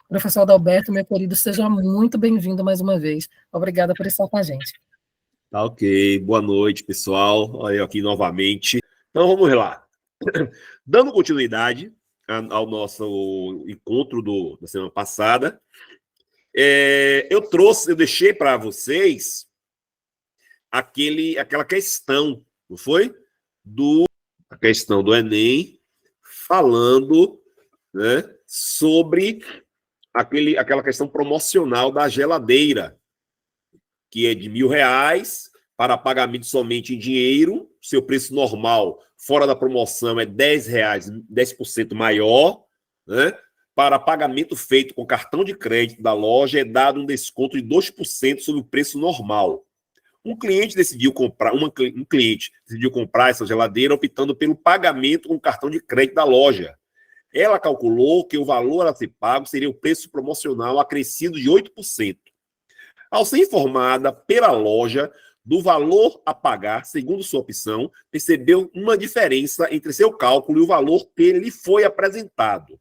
Professor Adalberto, meu querido, seja muito bem-vindo mais uma vez. Obrigada por estar com a gente. Tá ok. Boa noite, pessoal. Olha eu aqui novamente. Então, vamos lá. Dando continuidade ao nosso encontro da semana passada, eu deixei para vocês aquela questão, não foi? A questão do Enem, falando, né, sobre aquela questão promocional da geladeira, que é de R$ 1.000 para pagamento somente em dinheiro. Seu preço normal, fora da promoção, é R$ 10, 10% maior, né? Para pagamento feito com cartão de crédito da loja, é dado um desconto de 2% sobre o preço normal. Um cliente decidiu comprar essa geladeira optando pelo pagamento com cartão de crédito da loja. Ela calculou que o valor a ser pago seria o preço promocional acrescido de 8%. Ao ser informada pela loja do valor a pagar, segundo sua opção, percebeu uma diferença entre seu cálculo e o valor que lhe foi apresentado.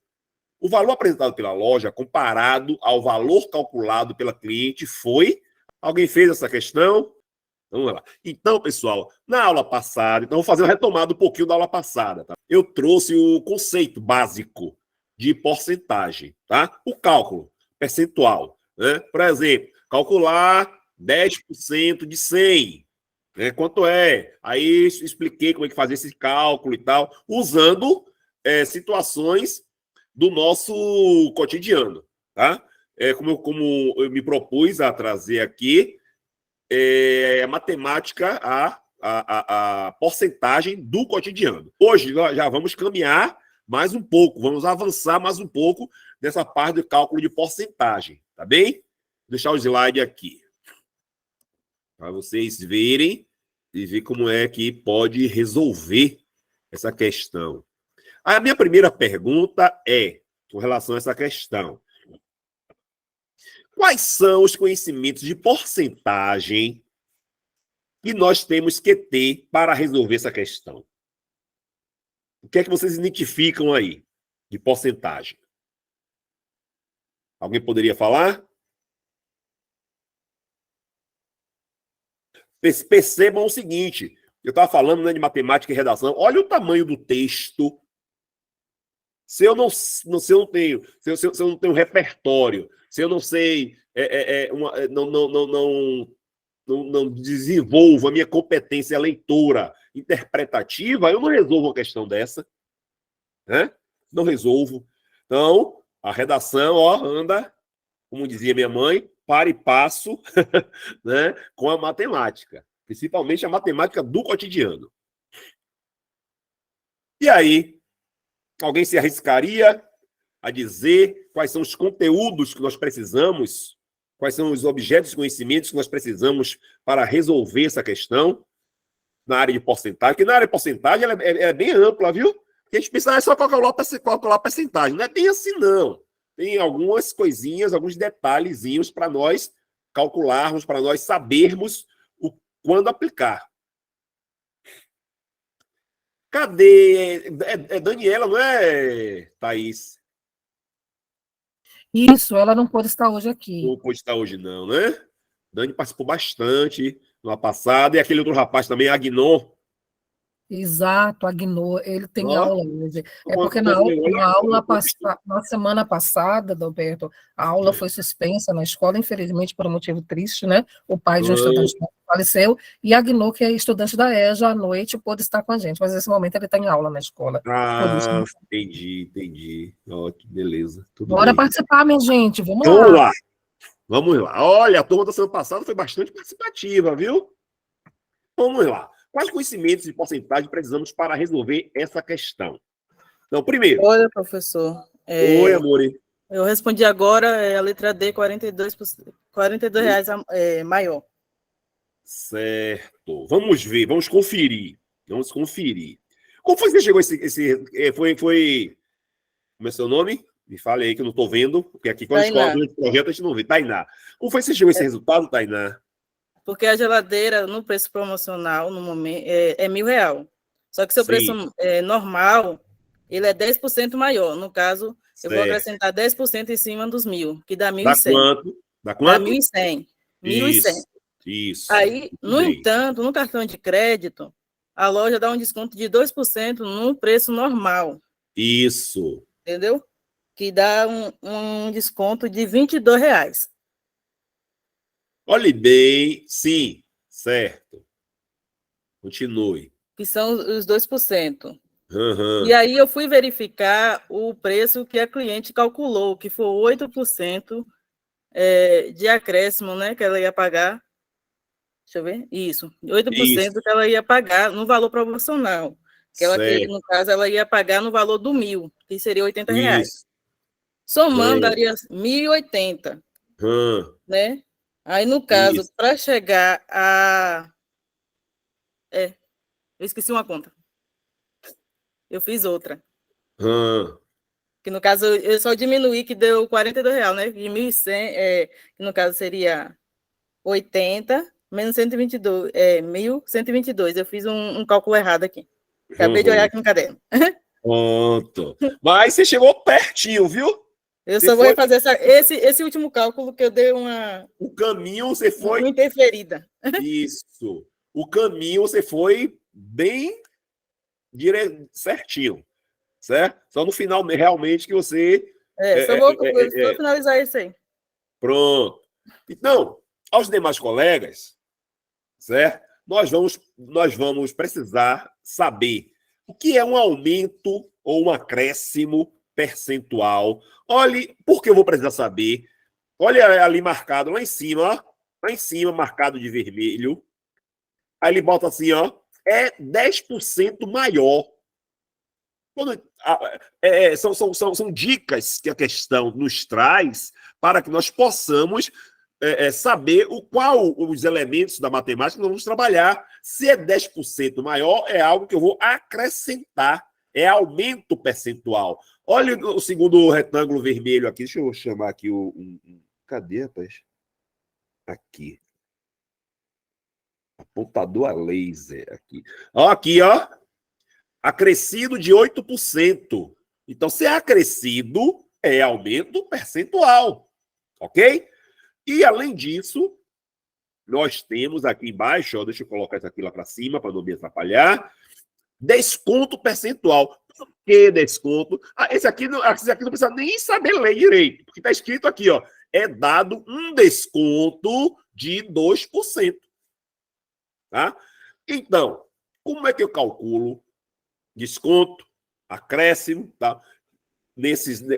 O valor apresentado pela loja, comparado ao valor calculado pela cliente, foi... Alguém fez essa questão? Vamos lá. Então, pessoal, na aula passada, vou fazer uma retomada um pouquinho da aula passada, tá? Eu trouxe o conceito básico de porcentagem, tá? O cálculo percentual, né? Por exemplo, calcular 10% de 100, né? Quanto é? Aí expliquei como é que fazia esse cálculo e tal, usando situações do nosso cotidiano, tá? Como eu me propus a trazer aqui, a matemática, a porcentagem do cotidiano. Hoje nós já vamos caminhar mais um pouco, vamos avançar mais um pouco nessa parte do cálculo de porcentagem, tá bem? Vou deixar o slide aqui, para vocês verem e ver como é que pode resolver essa questão. A minha primeira pergunta é, com relação a essa questão, quais são os conhecimentos de porcentagem que nós temos que ter para resolver essa questão? O que é que vocês identificam aí de porcentagem? Alguém poderia falar? Percebam o seguinte, eu estava falando, né, de matemática e redação, olha o tamanho do texto. Se eu não tenho repertório, se eu não sei, não desenvolvo a minha competência leitora interpretativa, eu não resolvo uma questão dessa, né? Não resolvo. Então, a redação, anda, como dizia minha mãe, para e passo, né, com a matemática, principalmente a matemática do cotidiano. E aí, alguém se arriscaria a dizer quais são os conteúdos que nós precisamos, quais são os objetos de conhecimentos que nós precisamos para resolver essa questão na área de porcentagem? Porque na área de porcentagem ela é bem ampla, viu? Porque a gente pensa, é só calcular a porcentagem. Não é bem assim, não. Tem algumas coisinhas, alguns detalhezinhos para nós calcularmos, para nós sabermos quando aplicar. Cadê? É Daniela, não é, Thaís? Isso, ela não pôde estar hoje aqui. Não pôde estar hoje, não, né? Dani participou bastante no ano passado. E aquele outro rapaz também, Agnon. Exato, Agnô, ele tem aula hoje. É porque na semana passada, Dalberto, a aula foi suspensa na escola, infelizmente, por um motivo triste, né? O pai de um estudante faleceu, e Agnô, que é estudante da EJA, à noite, pôde estar com a gente, mas nesse momento ele está em aula na escola. Ah, entendi. Ótimo, beleza. Tudo Bora bem. participar, minha gente, vamos lá. Vamos lá. Olha, a turma da semana passada foi bastante participativa, viu? Vamos lá. Quais conhecimentos de porcentagem precisamos para resolver essa questão? Então, primeiro... Olha, professor. Oi, amor. Eu respondi agora, a letra D, R$ 42 maior. Certo. Vamos ver, vamos conferir. Como foi que você chegou a esse foi... Como é seu nome? Me fale aí que eu não estou vendo, porque aqui quando a gente coloca o projeto a gente não vê. Tainá. Como foi que você chegou a esse resultado, Tainá? Porque a geladeira, no preço promocional, no momento, é R$ 1.000. Só que seu preço normal, ele é 10% maior. No caso, eu vou acrescentar 10% em cima dos 1.000, que dá 1.100. Dá quanto? Dá 1.100. 1.100. Isso. Aí, no bem. entanto, no cartão de crédito, a loja dá um desconto de 2% no preço normal. Isso. Entendeu? Que dá um desconto de R$22. Olhe bem, sim, certo. Continue. Que são os 2%. Uhum. E aí eu fui verificar o preço que a cliente calculou, que foi 8% de acréscimo, né, que ela ia pagar. Deixa eu ver. Isso, 8% que ela ia pagar no valor promocional. Que no caso, ela ia pagar no valor do 1.000, que seria R$80. Isso. Somando, daria 1.080. Né? Aí, no caso, para chegar a... eu esqueci uma conta. Eu fiz outra. Que no caso, eu só diminuí, que deu R$42, né? De 1.100, que no caso seria 80 menos 122, 1.122. Eu fiz um cálculo errado aqui. Acabei de olhar aqui no caderno. Pronto. Mas você chegou pertinho, viu? Eu só vou refazer esse último cálculo que eu dei O caminho você foi... Uma interferida. Isso. O caminho você foi bem certinho. Certo? Só no final, realmente, que você... só vou finalizar isso aí. Pronto. Então, aos demais colegas, certo? Nós vamos precisar saber o que é um aumento ou um acréscimo percentual. Olhe, por que eu vou precisar saber? Olha ali marcado, lá em cima, marcado de vermelho. Aí ele bota assim, ó, é 10% maior. São dicas que a questão nos traz para que nós possamos saber qual os elementos da matemática que nós vamos trabalhar. Se é 10% maior, é algo que eu vou acrescentar, é aumento percentual. Olha o segundo retângulo vermelho aqui, deixa eu chamar aqui cadê, rapaz? Aqui. Apontador a laser aqui. Ó, aqui, ó. Acrescido de 8%. Então, se é acrescido, é aumento percentual. Ok? E, além disso, nós temos aqui embaixo, ó, deixa eu colocar isso aqui lá para cima, para não me atrapalhar, desconto percentual. Por que desconto? Esse aqui não precisa nem saber ler direito, porque está escrito aqui, ó, é dado um desconto de 2%. Tá? Então, como é que eu calculo desconto, acréscimo, tá?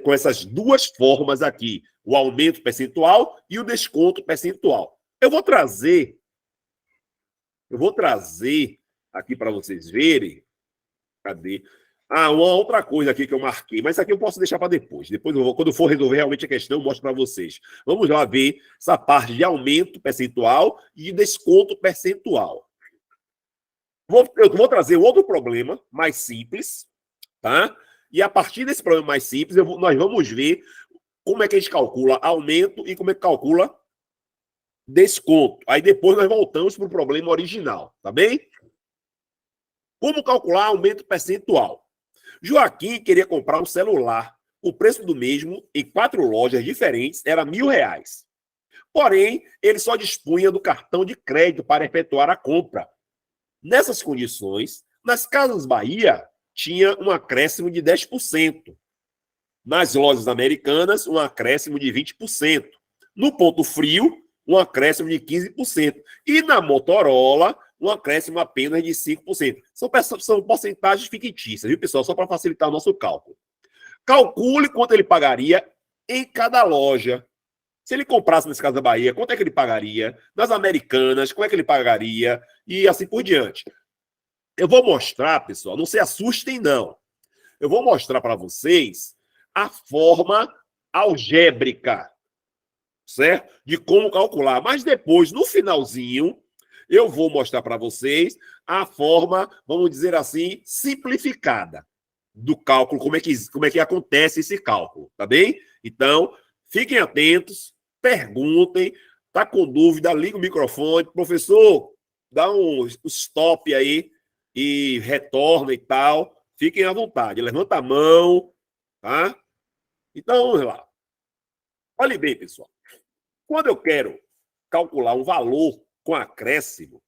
Com essas duas formas aqui, o aumento percentual e o desconto percentual. Eu vou trazer aqui para vocês verem. Cadê? Uma outra coisa aqui que eu marquei, mas isso aqui eu posso deixar para depois. Depois, quando eu for resolver realmente a questão, eu mostro para vocês. Vamos lá ver essa parte de aumento percentual e de desconto percentual. Eu vou trazer outro problema mais simples, tá? E a partir desse problema mais simples, nós vamos ver como é que a gente calcula aumento e como é que calcula desconto. Aí depois nós voltamos para o problema original, tá bem? Como calcular aumento percentual? Joaquim queria comprar um celular. O preço do mesmo, em 4 lojas diferentes, era R$1.000. Porém, ele só dispunha do cartão de crédito para efetuar a compra. Nessas condições, nas Casas Bahia, tinha um acréscimo de 10%. Nas lojas americanas, um acréscimo de 20%. No Ponto Frio, um acréscimo de 15%. E na Motorola, um acréscimo apenas de 5%. São porcentagens fictícias, viu, pessoal? Só para facilitar o nosso cálculo. Calcule quanto ele pagaria em cada loja. Se ele comprasse nas Casas Bahia, quanto é que ele pagaria? Nas Americanas, como é que ele pagaria? E assim por diante. Eu vou mostrar, pessoal, não se assustem, não. Eu vou mostrar para vocês a forma algébrica, certo? De como calcular. Mas depois, no finalzinho, eu vou mostrar para vocês a forma, vamos dizer assim, simplificada do cálculo, como é que acontece esse cálculo, tá bem? Então, fiquem atentos, perguntem, tá com dúvida, liga o microfone, professor, dá um stop aí e retorna e tal, fiquem à vontade, levanta a mão, tá? Então, vamos lá. Olhe bem, pessoal. Quando eu quero calcular um valor com acréscimo,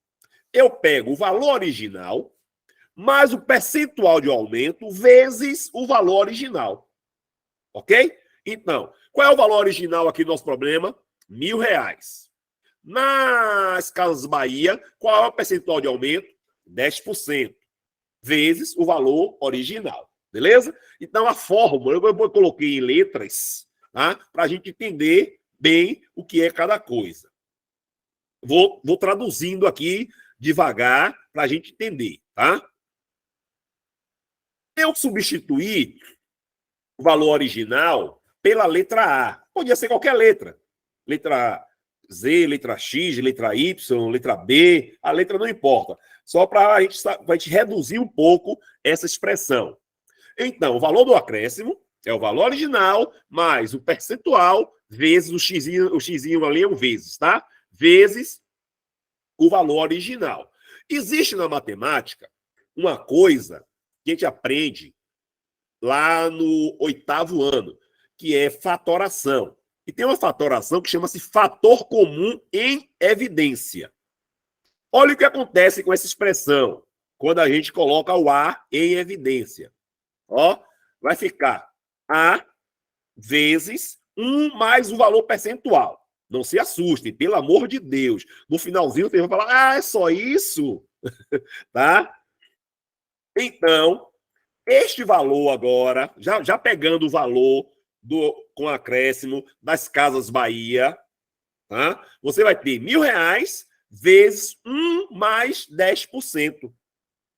eu pego o valor original mais o percentual de aumento vezes o valor original. Ok? Então, qual é o valor original aqui do nosso problema? R$1.000. Nas Casas Bahia, qual é o percentual de aumento? 10%. Vezes o valor original. Beleza? Então, a fórmula, eu coloquei em letras, tá? Para a gente entender bem o que é cada coisa. Vou traduzindo aqui devagar para a gente entender, tá? Eu substituí o valor original pela letra A. Podia ser qualquer letra. Letra Z, letra X, letra Y, letra B. A letra não importa. Só para a gente reduzir um pouco essa expressão. Então, o valor do acréscimo é o valor original mais o percentual vezes o xizinho ali é um vezes, tá? Vezes o valor original. Existe na matemática uma coisa que a gente aprende lá no 8º ano, que é fatoração. E tem uma fatoração que chama-se fator comum em evidência. Olha o que acontece com essa expressão quando a gente coloca o A em evidência. Ó, vai ficar A vezes 1 mais o valor percentual. Não se assustem, pelo amor de Deus. No finalzinho você vai falar, é só isso? Tá? Então, este valor agora, já pegando o valor com acréscimo das Casas Bahia, tá? Você vai ter R$1.000 vezes 1 mais 10%.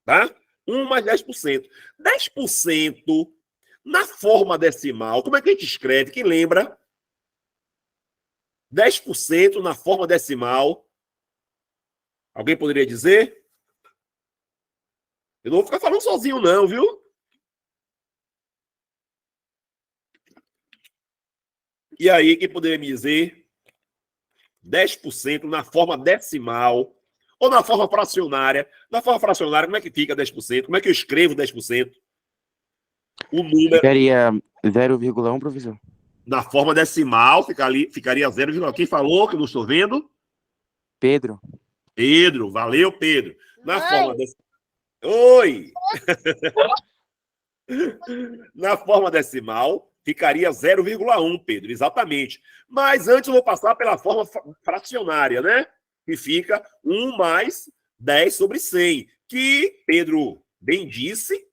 Tá? 1 mais 10%. 10% na forma decimal, como é que a gente escreve? Quem lembra? 10% na forma decimal. Alguém poderia dizer? Eu não vou ficar falando sozinho, não, viu? E aí, quem poderia me dizer? 10% na forma decimal ou na forma fracionária. Na forma fracionária, como é que fica 10%? Como é que eu escrevo 10%? O número... Ficaria 0,1, professor. Na forma decimal, ficaria 0,1. Quem falou que eu não estou vendo? Pedro. Pedro, valeu, Pedro. Na forma decimal. Oi! Na forma decimal, ficaria 0,1, Pedro, exatamente. Mas antes eu vou passar pela forma fracionária, né? Que fica 1 mais 10 sobre 100, que Pedro bem disse,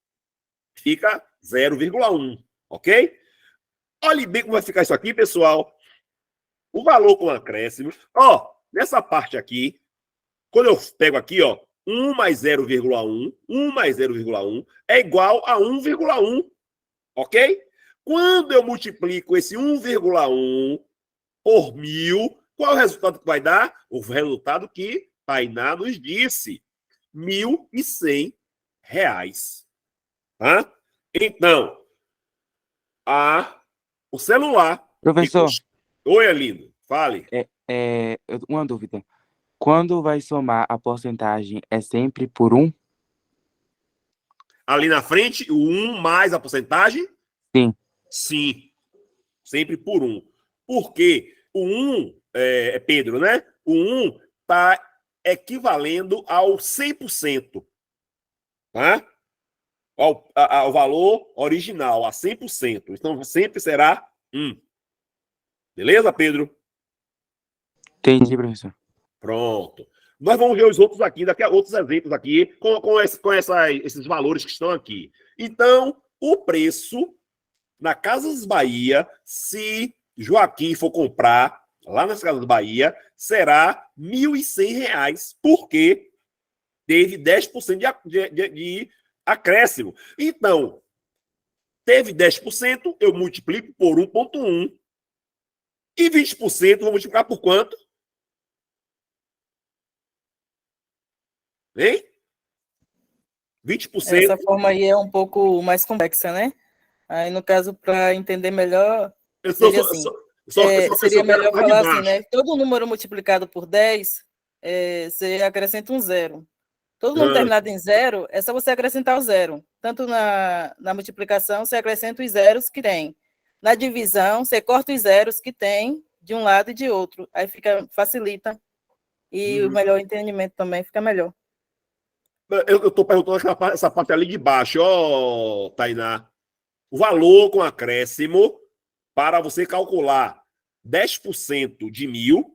fica 0,1, ok? Olhe bem como vai ficar isso aqui, pessoal. O valor com acréscimo. Ó, nessa parte aqui, quando eu pego aqui, ó, 1 mais 0,1, 1 mais 0,1 é igual a 1,1, ok? Quando eu multiplico esse 1,1 por 1.000, qual é o resultado que vai dar? O resultado que Tainá nos disse, R$1.100. Tá? Então, o celular... Professor. Oi, Alindo, fale. Uma dúvida. Quando vai somar a porcentagem, é sempre por 1? Ali na frente, o 1 mais a porcentagem? Sim. Sim, sempre por 1. Por quê? O 1, Pedro, né? O 1 está equivalendo ao 100%. Tá? Ao valor original, a 100%. Então, sempre será 1. Beleza, Pedro? Entendi, professor. Pronto. Nós vamos ver os outros aqui, daqui a outros exemplos aqui, com esses valores que estão aqui. Então, o preço na Casas Bahia, se Joaquim for comprar lá nas Casas Bahia, será R$1.100, porque teve 10% de acréscimo. Então, teve 10%, eu multiplico por 1,1. E 20% vou multiplicar por quanto? Hein? 20%. Essa forma aí é um pouco mais complexa, né? Aí, no caso, para entender melhor, seria assim. Seria melhor falar assim, né? Todo número multiplicado por 10, você acrescenta um 0. Todo número terminado em 0, é só você acrescentar o 0. Tanto na multiplicação, você acrescenta os zeros que tem. na divisão, você corta os zeros que tem de um lado e de outro. Aí facilita. E o melhor entendimento também fica melhor. Eu estou perguntando essa parte ali de baixo, ó, Tainá. O valor com acréscimo para você calcular 10% de 1.000,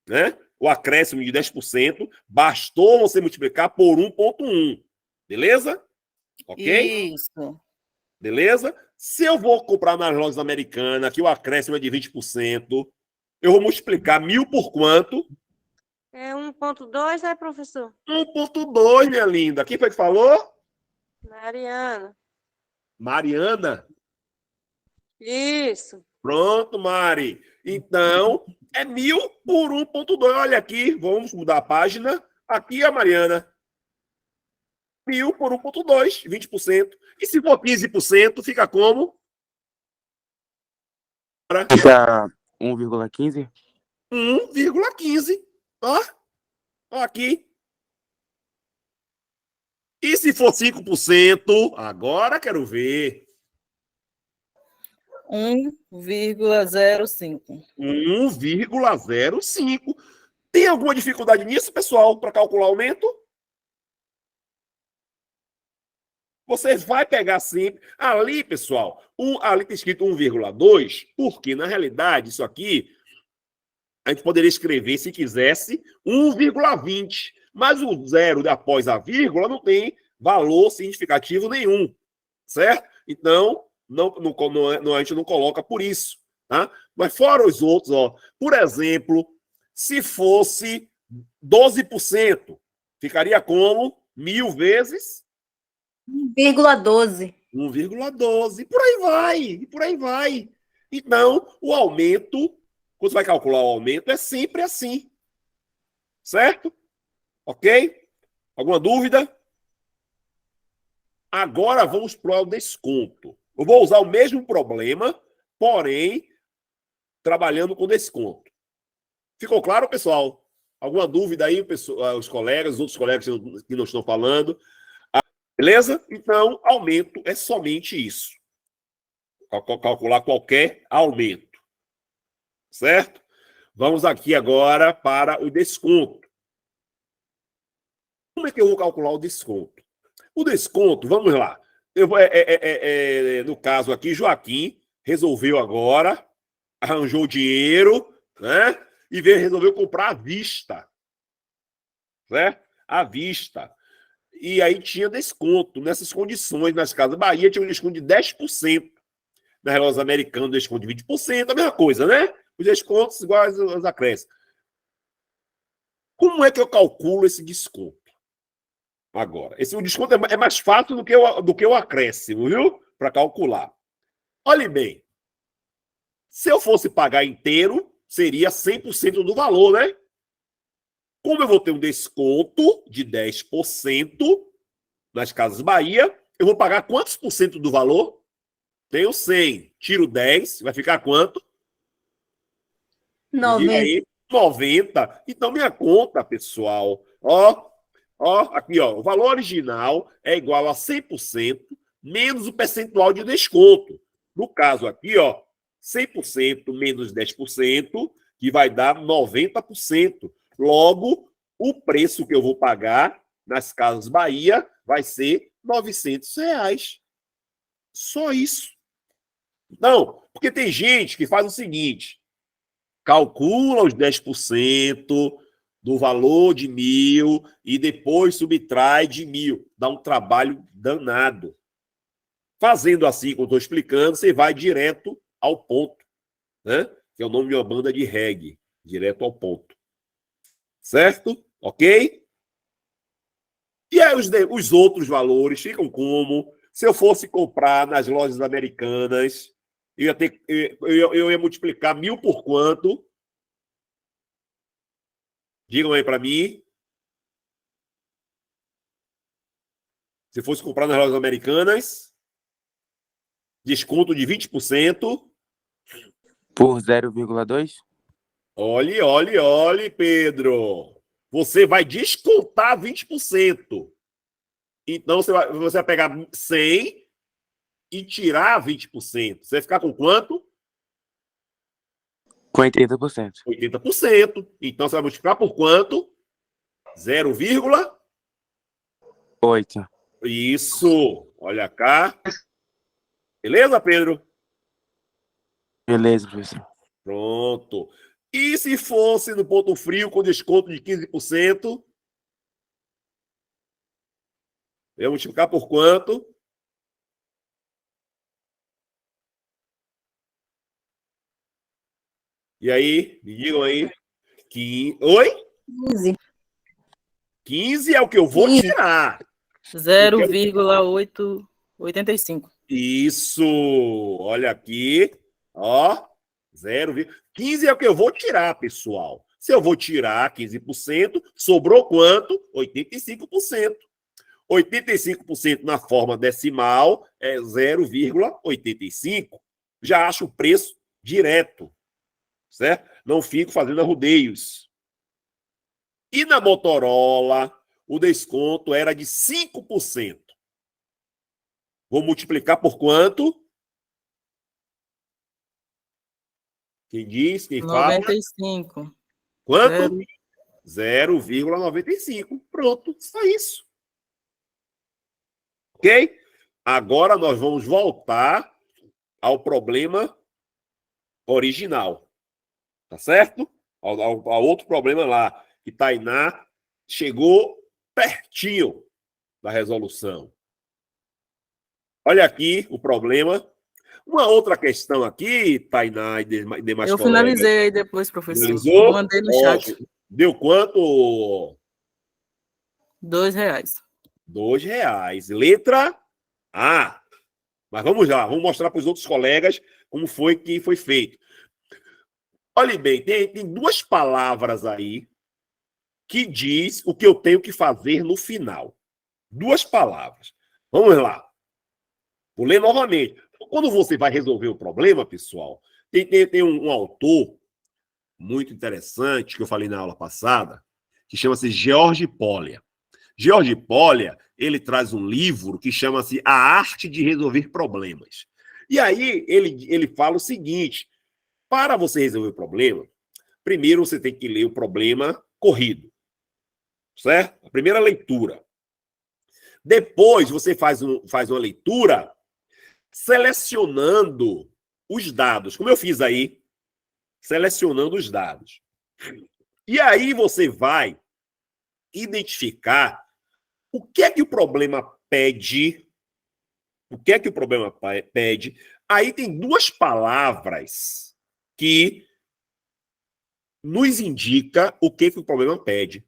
né? O acréscimo de 10%, bastou você multiplicar por 1,1. Beleza? Ok? Isso. Beleza? Se eu vou comprar nas lojas americanas, que o acréscimo é de 20%, eu vou multiplicar 1.000 por quanto? É 1,2, né, professor? 1,2, minha linda. Quem foi que falou? Mariana. Mariana? Isso. Pronto, Mari. Então, é 1.000 por 1,2. Olha aqui, vamos mudar a página. Aqui é a Mariana. 1.000 por 1,2, 20%. E se for 15%, fica como? Fica 1,15? 1,15. Ó, aqui. E se for 5%, agora quero ver. 1,05. 1,05. Tem alguma dificuldade nisso, pessoal, para calcular o aumento? Você vai pegar sempre. Ali, pessoal, ali está escrito 1,2, porque, na realidade, isso aqui, a gente poderia escrever, se quisesse, 1,20. Mas o zero após a vírgula não tem valor significativo nenhum. Certo? Então, a gente não coloca por isso. Tá? Mas fora os outros, ó, por exemplo, se fosse 12%, ficaria como 1.000 vezes 1,12. 1,12. Por aí vai, por aí vai. Então, o aumento, quando você vai calcular o aumento, é sempre assim. Certo? Ok? Alguma dúvida? Agora vamos para o desconto. Eu vou usar o mesmo problema, porém, trabalhando com desconto. Ficou claro, pessoal? Alguma dúvida aí, os colegas, os outros colegas que não estão falando? Beleza? Então, aumento é somente isso. Calcular qualquer aumento. Certo? Vamos aqui agora para o desconto. Como é que eu vou calcular o desconto? O desconto, vamos lá. No caso aqui, Joaquim resolveu agora, arranjou dinheiro, né? E resolveu comprar à vista. Certo? À vista. E aí tinha desconto. Nessas condições, nas Casas Bahia, tinha um desconto de 10%. Na Relógios Americanos, desconto de 20%, a mesma coisa, né? Os descontos iguais aos acréscimos. Como é que eu calculo esse desconto? Agora, o desconto é mais fácil do que o acréscimo, viu? Para calcular. Olhe bem. Se eu fosse pagar inteiro, seria 100% do valor, né? Como eu vou ter um desconto de 10% nas Casas Bahia, eu vou pagar quantos por cento do valor? Tenho 100. Tiro 10, vai ficar quanto? 90. 90. Então, minha conta, pessoal, ó, aqui, ó, o valor original é igual a 100% menos o percentual de desconto. No caso aqui, ó, 100% menos 10%, que vai dar 90%. Logo, o preço que eu vou pagar nas Casas Bahia vai ser R$900. Só isso. Não, porque tem gente que faz o seguinte, calcula os 10% do valor de 1.000 e depois subtrai de 1.000. Dá um trabalho danado. Fazendo assim, como eu estou explicando, você vai direto ao ponto, né? Que é o nome de uma banda de reggae. Direto ao ponto. Certo? Ok? E aí os outros valores ficam como? Se eu fosse comprar nas lojas americanas, eu ia multiplicar 1.000 por quanto? Digam aí para mim. Se fosse comprar nas lojas americanas, desconto de 20%. Por 0,2? Olhe, Pedro. Você vai descontar 20%. Então, você vai pegar 100 e tirar 20%. Você vai ficar com quanto? Com 80%. 80%. Então, você vai multiplicar por quanto? 0,8. Isso. Olha cá. Beleza, Pedro? Beleza, professor. Pronto. E se fosse no ponto frio com desconto de 15%? Eu vou multiplicar por quanto? E aí? Me digam aí. Oi? 15. 15 é o que eu vou tirar. 0,885. Isso. Olha aqui. Ó. 15 é o que eu vou tirar, pessoal. Se eu vou tirar 15%, sobrou quanto? 85%. 85% na forma decimal é 0,85. Já acho o preço direto, certo? Não fico fazendo arrodeios. E na Motorola, o desconto era de 5%. Vou multiplicar por quanto? Quem diz? Quem fala? 95. Quanto? 0,95. Pronto, só isso. Ok? Agora nós vamos voltar ao problema original. Tá certo? Ao outro problema lá, que Tainá chegou pertinho da resolução. Olha aqui o problema. Uma outra questão aqui, Tainá e demais Eu colegas. finalizei aí depois, professor. Finalizou? Mandei no chat. Deu quanto? R$ 2. R$ 2. Letra A. Mas vamos lá, vamos mostrar para os outros colegas como foi que foi feito. Olhe bem, tem duas palavras aí que diz o que eu tenho que fazer no final. Duas palavras. Vamos lá. Vou ler novamente. Quando você vai resolver o problema, pessoal, tem um autor muito interessante que eu falei na aula passada, que chama-se George Polya. George Polya, ele traz um livro que chama-se A Arte de Resolver Problemas. E aí ele fala o seguinte: para você resolver o problema, primeiro você tem que ler o problema corrido, certo? A primeira leitura. Depois você faz uma leitura selecionando os dados, como eu fiz aí, selecionando os dados. E aí você vai identificar o que é que o problema pede. O que é que o problema pede? Aí tem duas palavras que nos indica o que o problema pede.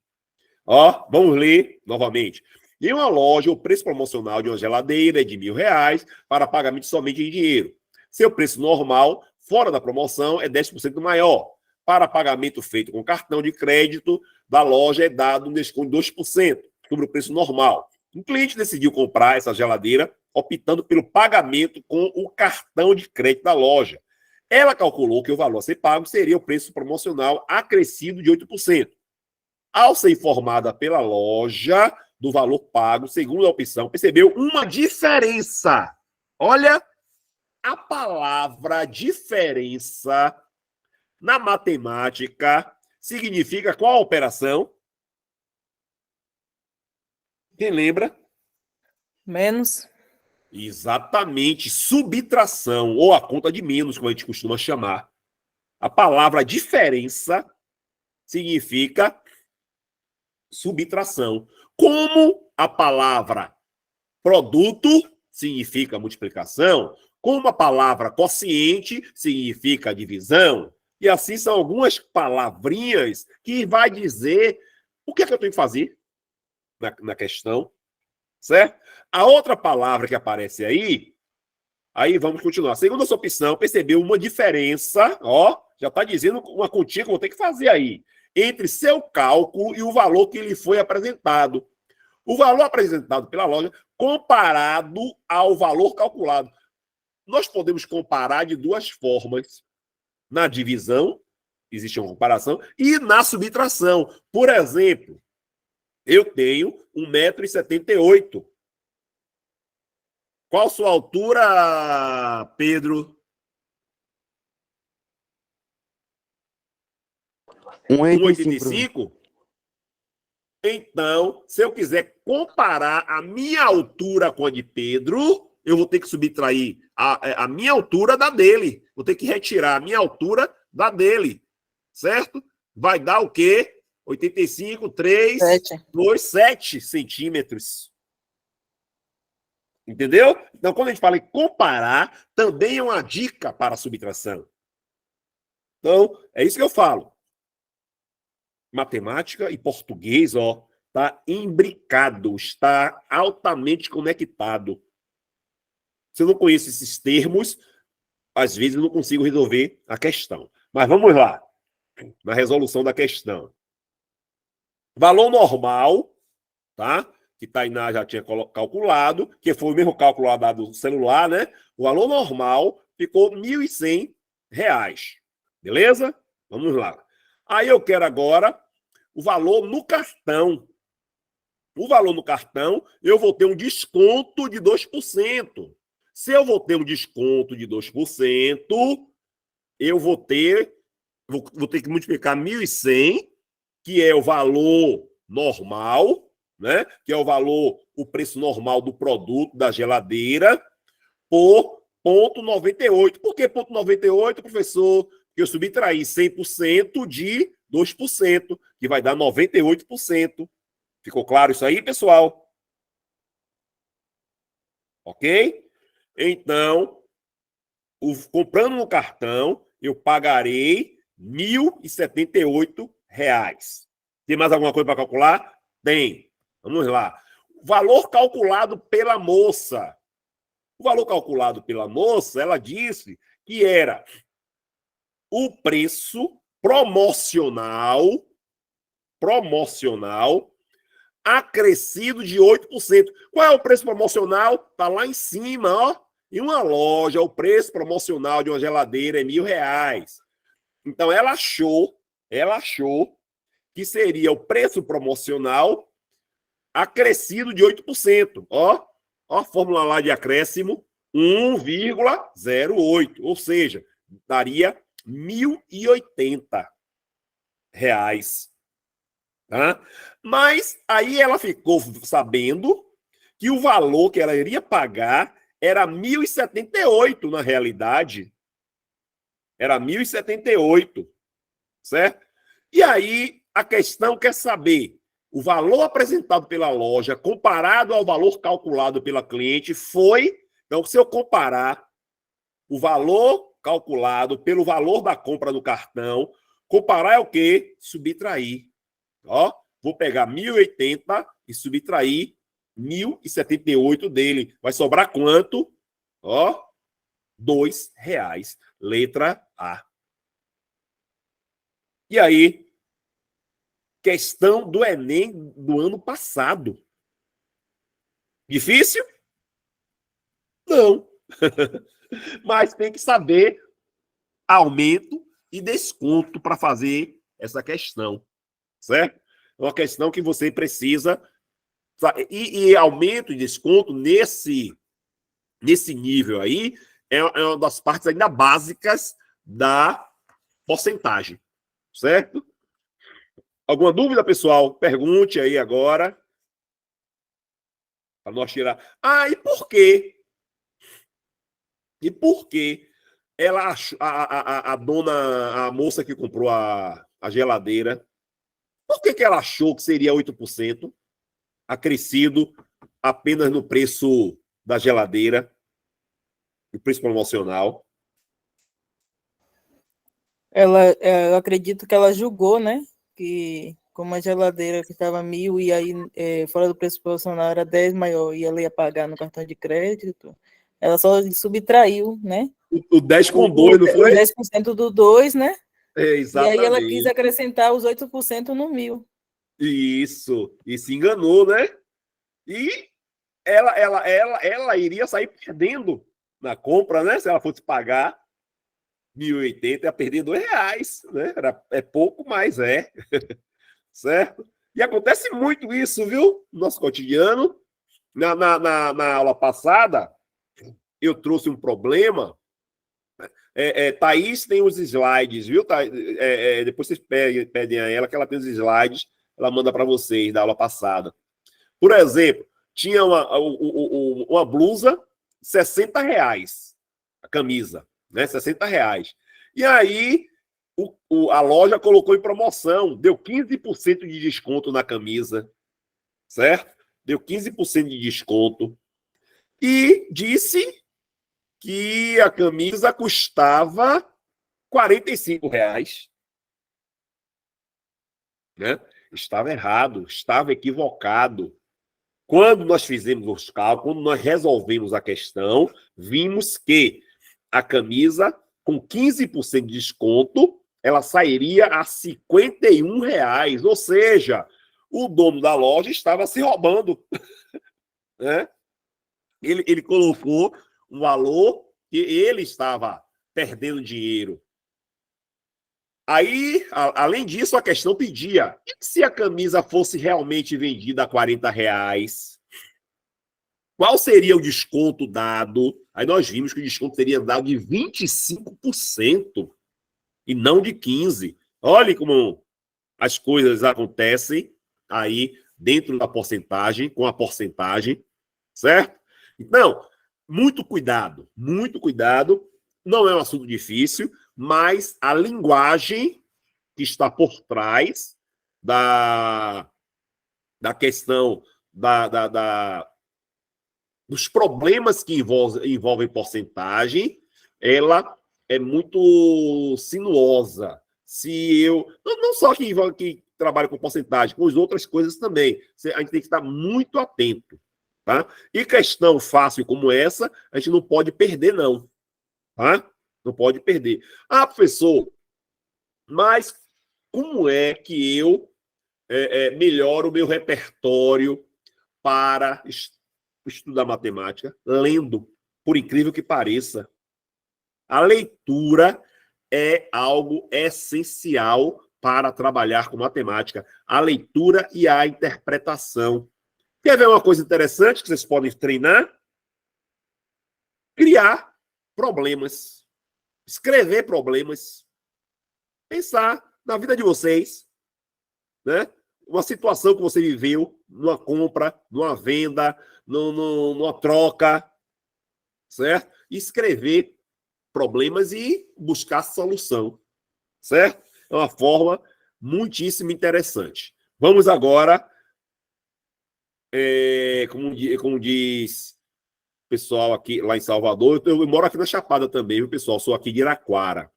Ó, vamos ler novamente. Em uma loja, o preço promocional de uma geladeira é de R$ 1.000 para pagamento somente em dinheiro. Seu preço normal, fora da promoção, é 10% maior. Para pagamento feito com cartão de crédito da loja, é dado um desconto de 2% sobre o preço normal. Um cliente decidiu comprar essa geladeira optando pelo pagamento com o cartão de crédito da loja. Ela calculou que o valor a ser pago seria o preço promocional acrescido de 8%. Ao ser informada pela loja do valor pago, segundo a opção, percebeu uma diferença. Olha, a palavra diferença na matemática significa qual operação? Quem lembra? Menos. Exatamente, subtração, ou a conta de menos, como a gente costuma chamar. A palavra diferença significa subtração. Como a palavra produto significa multiplicação, como a palavra quociente significa divisão, e assim são algumas palavrinhas que vai dizer o que é que eu tenho que fazer na questão, certo? A outra palavra que aparece aí vamos continuar. Segundo a sua opção, percebeu uma diferença, ó, já está dizendo uma continha que eu vou ter que fazer aí, entre seu cálculo e o valor que lhe foi apresentado. O valor apresentado pela loja comparado ao valor calculado. Nós podemos comparar de duas formas. Na divisão, existe uma comparação, e na subtração. Por exemplo, eu tenho 1,78 m. Qual sua altura, Pedro? 1,85? Então, se eu quiser comparar a minha altura com a de Pedro, eu vou ter que subtrair a minha altura da dele. Vou ter que retirar a minha altura da dele. Certo? Vai dar o quê? 85, 3, 2, 7 centímetros. Entendeu? Então, quando a gente fala em comparar, também é uma dica para a subtração. Então, é isso que eu falo. Matemática e português, ó, está imbricado, está altamente conectado. Se eu não conheço esses termos, às vezes eu não consigo resolver a questão. Mas vamos lá, na resolução da questão. Valor normal, tá? Que Tainá já tinha calculado, que foi o mesmo cálculo lá do celular, né? O valor normal ficou R$ 1.100. Beleza? Vamos lá. Aí eu quero agora o valor no cartão. O valor no cartão, eu vou ter um desconto de 2%. Se eu vou ter um desconto de 2%, eu vou ter que multiplicar 1.100, que é o valor normal, né? Que é o preço normal do produto da geladeira, por 0,98. Por que 0,98, professor? Porque eu subtraí 100% de 2%, que vai dar 98%. Ficou claro isso aí, pessoal? Ok? Então, comprando no cartão, eu pagarei R$ 1.078. Tem mais alguma coisa para calcular? Tem. Vamos lá. Valor calculado pela moça. O valor calculado pela moça, ela disse que era o preço promocional acrescido de 8%. Qual é o preço promocional? Está lá em cima, ó. Em uma loja, o preço promocional de uma geladeira é R$ 1.000. Então, ela achou que seria o preço promocional acrescido de 8%. Ó a fórmula lá de acréscimo, 1,08. Ou seja, daria R$ 1.080. Tá? Mas aí ela ficou sabendo que o valor que ela iria pagar era 1.078 na realidade. Era 1.078, certo? E aí a questão quer saber o valor apresentado pela loja comparado ao valor calculado pela cliente foi... Então, se eu comparar o valor calculado pelo valor da compra do cartão, comparar é o quê? Subtrair. Ó, vou pegar 1.080 e subtrair 1.078 dele. Vai sobrar quanto? Ó, R$ 2. Letra A. E aí, questão do Enem do ano passado. Difícil? Não. Mas tem que saber aumento e desconto para fazer essa questão. Certo? É uma questão que você precisa... E aumento e desconto nesse nível aí é uma das partes ainda básicas da porcentagem. Certo? Alguma dúvida, pessoal? Pergunte aí agora. Para nós tirar. Ah, e por quê? E por que ela achou, a moça que comprou a geladeira, por que ela achou que seria 8% acrescido apenas no preço da geladeira, o preço promocional? Eu acredito que ela julgou, né? Que como a geladeira que estava 1.000 e aí fora do preço promocional era 10 maior e ela ia pagar no cartão de crédito, ela só subtraiu, né? O 10 com 2, não foi? O 10% do 2, né? Exatamente. E aí ela quis acrescentar os 8% no 1.000. Isso. E se enganou, né? E ela iria sair perdendo na compra, né? Se ela fosse pagar 1.080, ia perder R$ 2, né? É pouco, mas é. Certo? E acontece muito isso, viu? No nosso cotidiano. Na aula passada, eu trouxe um problema Thaís tem os slides, viu? Depois vocês pedem a ela, que ela tem os slides, ela manda para vocês da aula passada. Por exemplo, tinha uma blusa, R$60, a camisa, né? R$60. E aí, a loja colocou em promoção, deu 15% de desconto na camisa, certo? Deu 15% de desconto. E disse que a camisa custava R$45. Né? Estava errado, estava equivocado. Quando nós fizemos os cálculos, quando nós resolvemos a questão, vimos que a camisa, com 15% de desconto, ela sairia a R$51. Ou seja, o dono da loja estava se roubando. Né? Ele colocou um valor que ele estava perdendo dinheiro. Aí, além disso, a questão pedia: e se a camisa fosse realmente vendida a R$40? Qual seria o desconto dado? Aí nós vimos que o desconto seria dado de 25% e não de 15%. Olhe como as coisas acontecem aí dentro da porcentagem, com a porcentagem, certo? Então, muito cuidado, muito cuidado. Não é um assunto difícil, mas a linguagem que está por trás da questão dos problemas que envolvem porcentagem, ela é muito sinuosa. Se eu... Não só que trabalha com porcentagem, com as outras coisas também. A gente tem que estar muito atento. Tá? E questão fácil como essa, a gente não pode perder, não. Tá? Não pode perder. Ah, professor, mas como é que eu melhoro o meu repertório para estudar matemática? Lendo, por incrível que pareça. A leitura é algo essencial para trabalhar com matemática. A leitura e a interpretação. Quer ver uma coisa interessante que vocês podem treinar? Criar problemas. Escrever problemas. Pensar na vida de vocês. Né? Uma situação que você viveu, numa compra, numa venda, numa troca. Certo? Escrever problemas e buscar solução. Certo? É uma forma muitíssimo interessante. Vamos agora... como diz o pessoal aqui lá em Salvador, eu moro aqui na Chapada também, viu, pessoal? Sou aqui de Iraquara.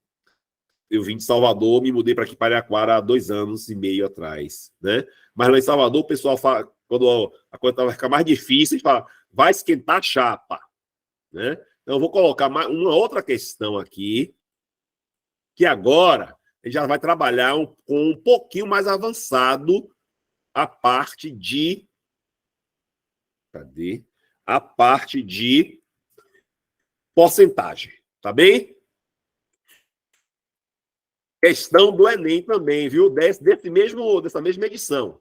Eu vim de Salvador, me mudei para aqui para Iraquara há 2 anos e meio atrás, né? Mas lá em Salvador, o pessoal fala, quando a coisa vai ficar mais difícil, fala, vai esquentar a chapa, né? Então, eu vou colocar uma outra questão aqui, que agora a gente já vai trabalhar com um pouquinho mais avançado a parte de... Cadê? A parte de porcentagem, tá bem? Questão do Enem também, viu? Dessa mesma edição,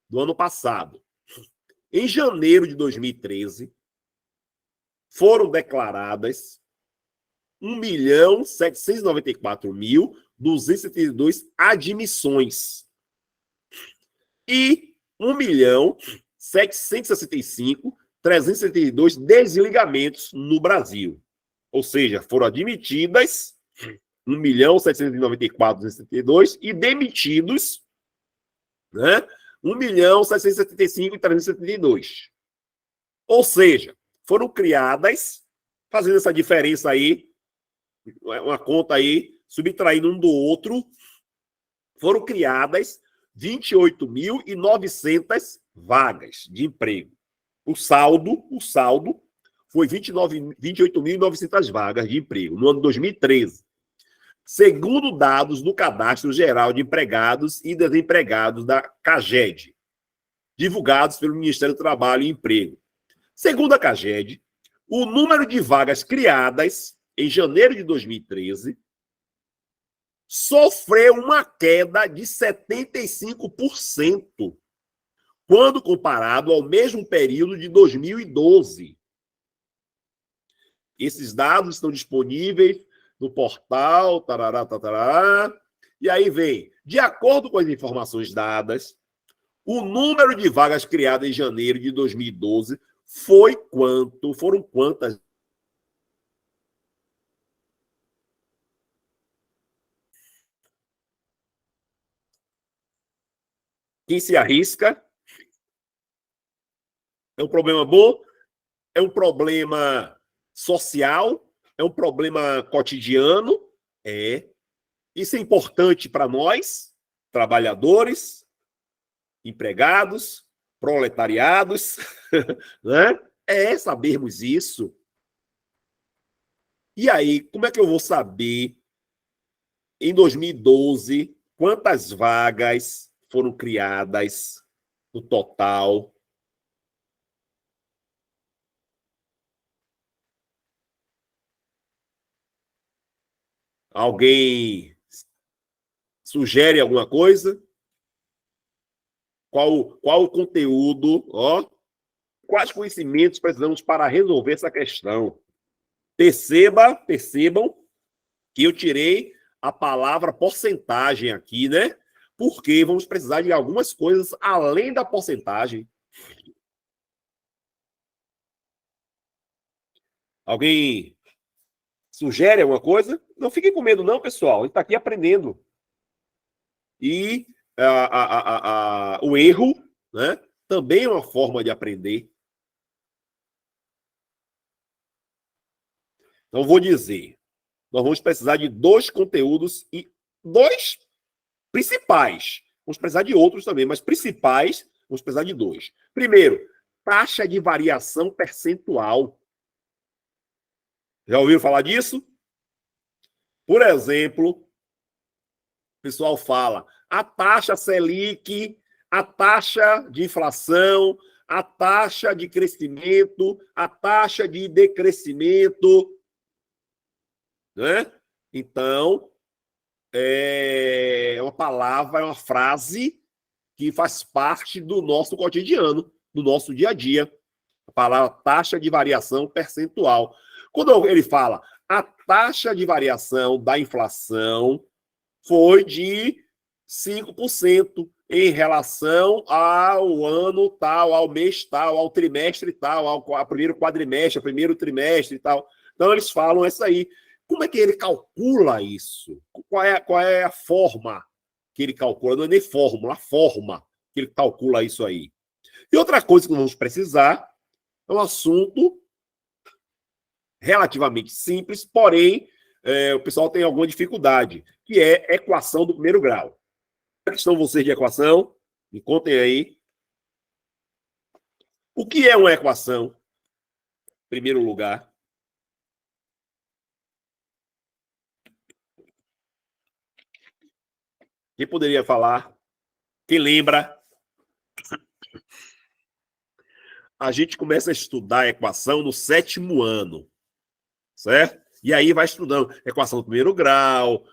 do ano passado. Em janeiro de 2013, foram declaradas 1.794.272 admissões e 1.765.372 desligamentos no Brasil. Ou seja, foram admitidas 1.794.272 e demitidos, né, 1.775.372. Ou seja, foram criadas, fazendo essa diferença aí, uma conta aí, subtraindo um do outro, foram criadas 28.900 vagas de emprego. O saldo foi 28.900 vagas de emprego no ano de 2013. Segundo dados do Cadastro Geral de Empregados e Desempregados da CAGED, divulgados pelo Ministério do Trabalho e Emprego. Segundo a CAGED, o número de vagas criadas em janeiro de 2013 sofreu uma queda de 75% quando comparado ao mesmo período de 2012. Esses dados estão disponíveis no portal, tarará, tarará, e aí vem, de acordo com as informações dadas, o número de vagas criadas em janeiro de 2012 foi quanto? Foram quantas? Quem se arrisca? É um problema bom? É um problema social? É um problema cotidiano? É. Isso é importante para nós, trabalhadores, empregados, proletariados, né? É sabermos isso. E aí, como é que eu vou saber, em 2012, quantas vagas foram criadas no total? Alguém sugere alguma coisa? Qual o conteúdo? Ó, quais conhecimentos precisamos para resolver essa questão? Percebam que eu tirei a palavra porcentagem aqui, né? Porque vamos precisar de algumas coisas além da porcentagem. Alguém sugere alguma coisa? Não fiquem com medo, não, pessoal. A gente está aqui aprendendo. E o erro, né, também é uma forma de aprender. Então, vou dizer, nós vamos precisar de 2 conteúdos e 2 principais. Vamos precisar de outros também, mas principais, vamos precisar de 2. Primeiro, taxa de variação percentual. Já ouviram falar disso? Por exemplo, o pessoal fala a taxa Selic, a taxa de inflação, a taxa de crescimento, a taxa de decrescimento, né? Então, é uma palavra, é uma frase que faz parte do nosso cotidiano, do nosso dia a dia. A palavra taxa de variação percentual. Quando ele fala a taxa de variação da inflação foi de 5% em relação ao ano tal, ao mês tal, ao trimestre tal, ao primeiro quadrimestre, ao primeiro trimestre e tal. Então, eles falam isso aí. Como é que ele calcula isso? Qual é a forma que ele calcula? Não é nem fórmula, a forma que ele calcula isso aí. E outra coisa que nós vamos precisar é um assunto relativamente simples, porém, o pessoal tem alguma dificuldade, que é equação do primeiro grau. Como estão vocês de equação? Me contem aí. O que é uma equação? Em primeiro lugar. Quem poderia falar? Quem lembra? A gente começa a estudar a equação no 7º ano, certo? E aí vai estudando equação do primeiro grau,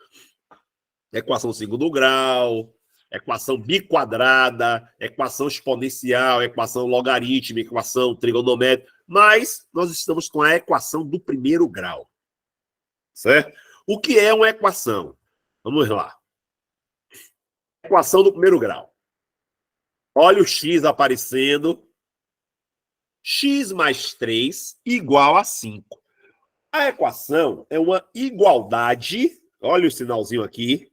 equação do segundo grau, equação biquadrada, equação exponencial, equação logarítmica, equação trigonométrica, mas nós estamos com a equação do primeiro grau, certo? O que é uma equação? Vamos lá. Equação do primeiro grau. Olha o x aparecendo. X mais 3 igual a 5. A equação é uma igualdade, olha o sinalzinho aqui,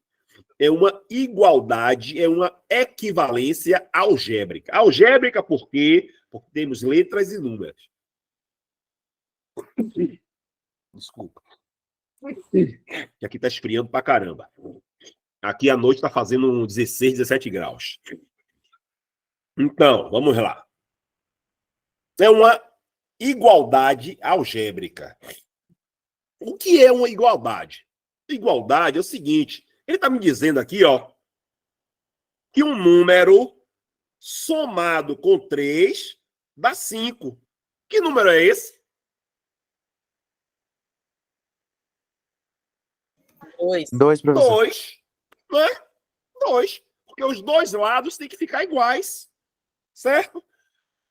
é uma igualdade, é uma equivalência algébrica. Algébrica por quê? Porque temos letras e números. Desculpa. Que aqui está esfriando pra caramba. Aqui à noite está fazendo 16, 17 graus. Então, vamos lá. É uma igualdade algébrica. O que é uma igualdade? Igualdade é o seguinte, ele está me dizendo aqui, ó, que um número somado com 3 dá 5. Que número é esse? 2. 2, professor. 2, né? 2. Porque os dois lados têm que ficar iguais, certo?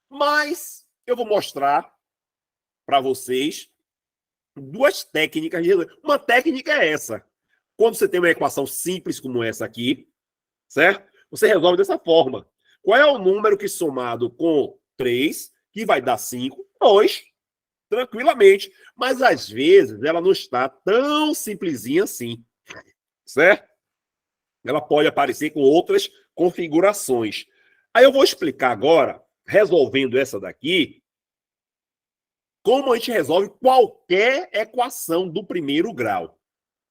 Mas eu vou mostrar para vocês duas técnicas de resolver. Uma técnica é essa. Quando você tem uma equação simples como essa aqui, certo? Você resolve dessa forma. Qual é o número que somado com 3, que vai dar 5? 2. Tranquilamente. Mas, às vezes, ela não está tão simplesinha assim. Certo? Ela pode aparecer com outras configurações. Aí eu vou explicar agora, resolvendo essa daqui, como a gente resolve qualquer equação do primeiro grau.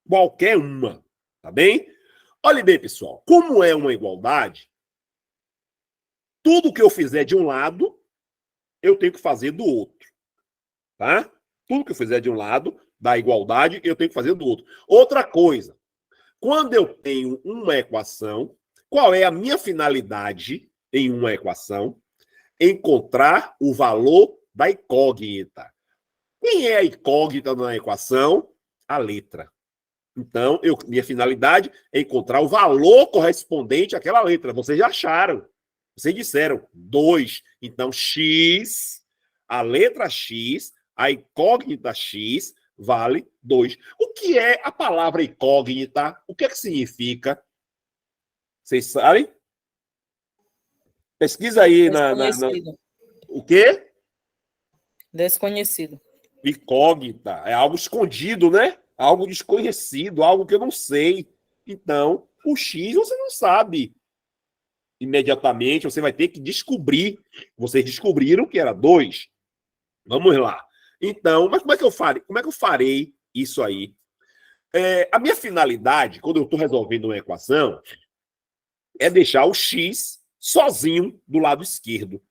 Qualquer uma. Tá bem? Olha bem, pessoal. Como é uma igualdade, tudo que eu fizer de um lado, eu tenho que fazer do outro. Tá? Tudo que eu fizer de um lado da igualdade, eu tenho que fazer do outro. Outra coisa. Quando eu tenho uma equação, qual é a minha finalidade em uma equação? Encontrar o valor da incógnita. Quem é a incógnita na equação? A letra. Então, minha finalidade é encontrar o valor correspondente àquela letra. Vocês já acharam. Vocês disseram 2. Então, x, a letra x, a incógnita x, vale 2. O que é a palavra incógnita? O que é que significa? Vocês sabem? Pesquisa aí O quê? Desconhecido. Incógnita. É algo escondido, né? Algo desconhecido, algo que eu não sei. Então, o X você não sabe imediatamente, você vai ter que descobrir. Vocês descobriram que era 2. Vamos lá. Então, mas como é que eu farei? Como é que eu farei isso aí? A minha finalidade, quando eu estou resolvendo uma equação, é deixar o X sozinho do lado esquerdo.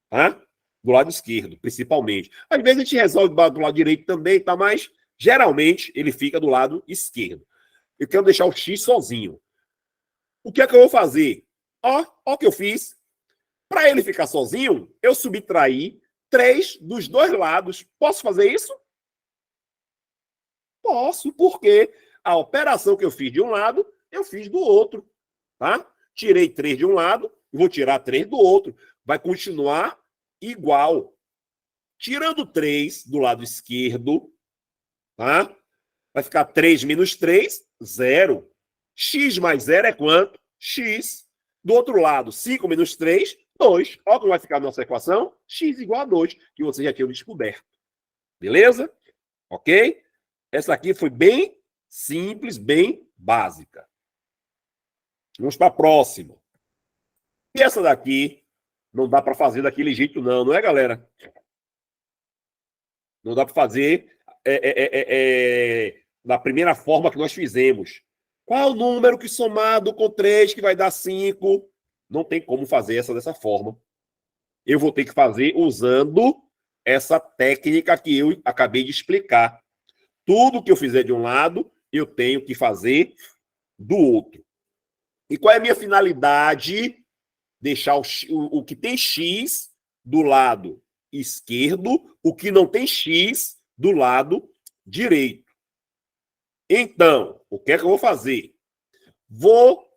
Tá? Do lado esquerdo, principalmente. Às vezes a gente resolve do lado direito também, tá? Mas geralmente ele fica do lado esquerdo. Eu quero deixar o X sozinho. O que é que eu vou fazer? Ó o que eu fiz. Para ele ficar sozinho, eu subtraí 3 dos dois lados. Posso fazer isso? Posso, porque a operação que eu fiz de um lado, eu fiz do outro. Tá? Tirei 3 de um lado, vou tirar 3 do outro. Vai continuar igual. Tirando 3 do lado esquerdo, tá? Vai ficar 3 menos 3, 0. X mais 0 é quanto? X. Do outro lado, 5 menos 3, 2. Olha como vai ficar a nossa equação. X igual a 2, que vocês já tinham descoberto. Beleza? Ok? Essa aqui foi bem simples, bem básica. Vamos para a próxima. E essa daqui não dá para fazer daquele jeito, não é, galera? Não dá para fazer da primeira forma que nós fizemos. Qual é o número que somado com 3 que vai dar 5? Não tem como fazer essa dessa forma. Eu vou ter que fazer usando essa técnica que eu acabei de explicar. Tudo que eu fizer de um lado, eu tenho que fazer do outro. E qual é a minha finalidade? Deixar o que tem X do lado esquerdo, o que não tem X do lado direito. Então, o que é que eu vou fazer? Do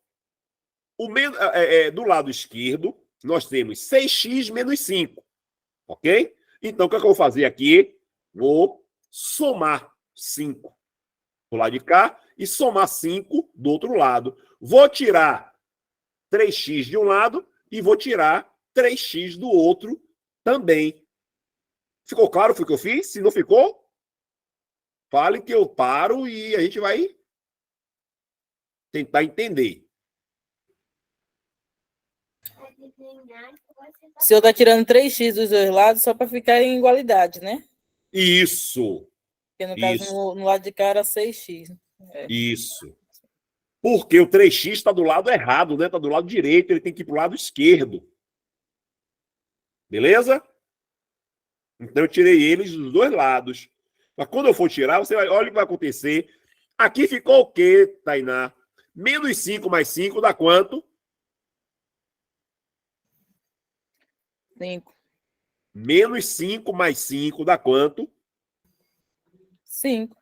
lado esquerdo, nós temos 6x menos 5. Ok? Então, o que é que eu vou fazer aqui? Vou somar 5 do lado de cá e somar 5 do outro lado. Vou tirar 3x de um lado e vou tirar 3x do outro também. Ficou claro o que eu fiz? Se não ficou, fale que eu paro e a gente vai tentar entender. O senhor está tirando 3x dos dois lados só para ficar em igualdade, né? Isso. Porque no caso, no lado de cá era 6x. Isso. Porque o 3x está do lado errado, né? Está do lado direito, ele tem que ir para o lado esquerdo. Beleza? Então eu tirei eles dos dois lados. Mas quando eu for tirar, você vai, olha o que vai acontecer. Aqui ficou o quê, Tainá? Menos 5 mais 5 dá quanto? 5. Menos 5 mais 5 dá quanto? 5.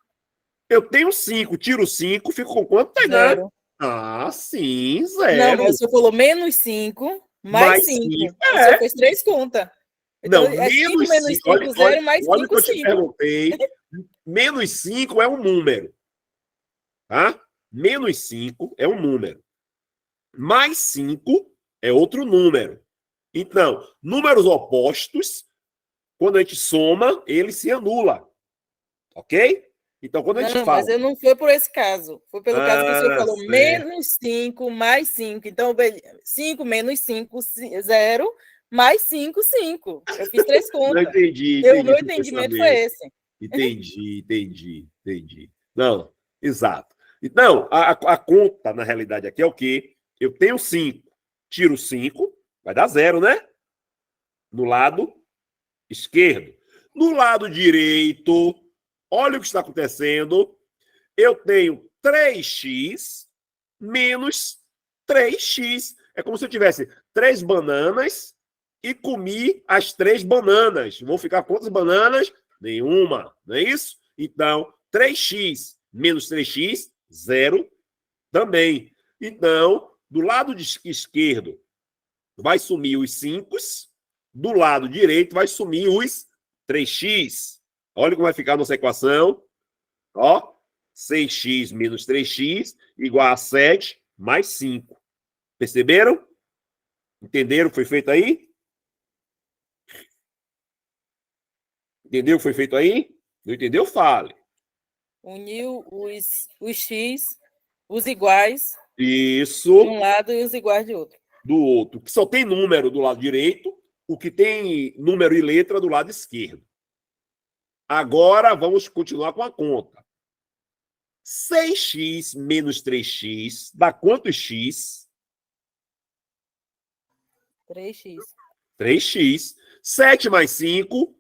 Eu tenho 5, tiro 5, fico com quanto, Tainá? 0. Ah, sim, 0. Não, mas o senhor falou menos 5 mais 5. O senhor fez 3 contas. Então, Não, menos 5. Menos 5, 0 mais 5, 5. Olha o que eu te perguntei. Menos 5 é um número. Tá? Menos 5 é um número. Mais 5 é outro número. Então, números opostos, quando a gente soma, ele se anula. Ok? Então, quando a gente fala... Mas eu não foi por esse caso. Foi pelo caso que o senhor falou, certo. menos 5 mais 5. Então, 5 menos 5, 0, mais 5, 5. Eu fiz 3 contas. Não entendi. O meu entendimento foi esse. Entendi. Não, exato. Então, a conta, na realidade, aqui é o quê? Eu tenho 5. Tiro 5, vai dar 0, né? No lado esquerdo. No lado direito, olha o que está acontecendo. Eu tenho 3x menos 3x. É como se eu tivesse 3 bananas e comi as 3 bananas. Vão ficar quantas bananas? Nenhuma, não é isso? Então, 3x menos 3x, 0 também. Então, do lado esquerdo vai sumir os 5, do lado direito vai sumir os 3x. Olha como vai ficar a nossa equação. Ó, 6x menos 3x igual a 7 mais 5. Perceberam? Entenderam o que foi feito aí? Entendeu o que foi feito aí? Não entendeu? Fale. Uniu os x, os iguais Isso. de um lado e os iguais de outro. Do outro. Que só tem número do lado direito, o que tem número e letra do lado esquerdo. Agora vamos continuar com a conta. 6x menos 3x dá quantos x? 3x. 3x. 7 mais 5?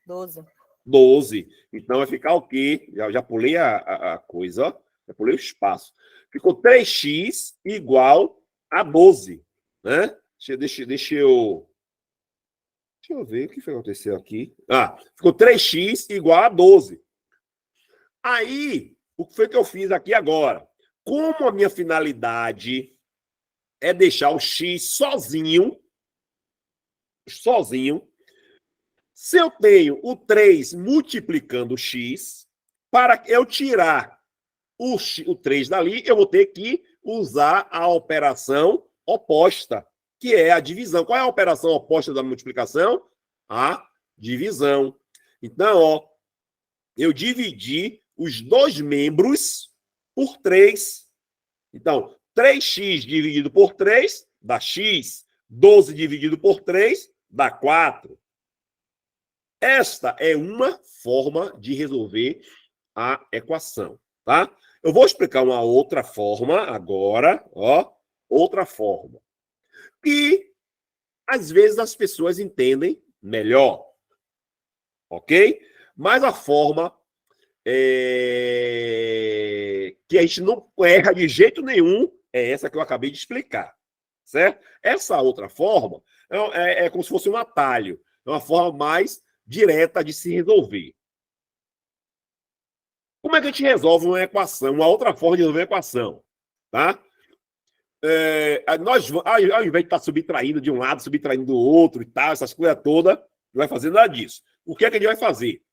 12. 12. Então vai ficar o quê? Já pulei a coisa, ó. Já pulei o espaço. Ficou 3x igual a 12. Né? Deixa eu ver o que foi que aconteceu aqui. Ficou 3x igual a 12. Aí, o que foi que eu fiz aqui agora? Como a minha finalidade é deixar o x sozinho, se eu tenho o 3 multiplicando o x, para eu tirar o 3 dali, eu vou ter que usar a operação oposta, que é a divisão. Qual é a operação oposta da multiplicação? A divisão. Então, ó, eu dividi os dois membros por 3. Então, 3x dividido por 3 dá x. 12 dividido por 3 dá 4. Esta é uma forma de resolver a equação, tá? Eu vou explicar uma outra forma agora, ó, outra forma. E às vezes as pessoas entendem melhor, ok? Mas a forma que a gente não erra de jeito nenhum é essa que eu acabei de explicar, certo? Essa outra forma é como se fosse um atalho, é uma forma mais direta de se resolver. Como é que a gente resolve uma equação, uma outra forma de resolver uma equação, tá? Nós, ao invés de estar subtraindo de um lado, subtraindo do outro e tal, essas coisas todas, não vai fazer nada disso. O que é que a gente vai fazer?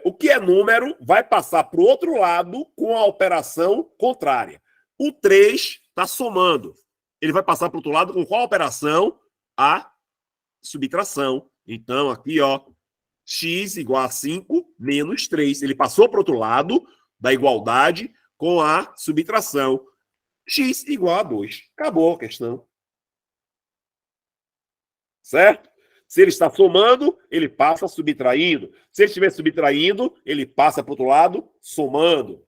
O que é número vai passar para o outro lado com a operação contrária. O 3 está somando. Ele vai passar para o outro lado com qual operação? A subtração. Então, aqui, ó, x igual a 5 menos 3. Ele passou para o outro lado da igualdade com a subtração. X igual a 2. Acabou a questão. Certo? Se ele está somando, ele passa subtraindo. Se ele estiver subtraindo, ele passa para o outro lado somando.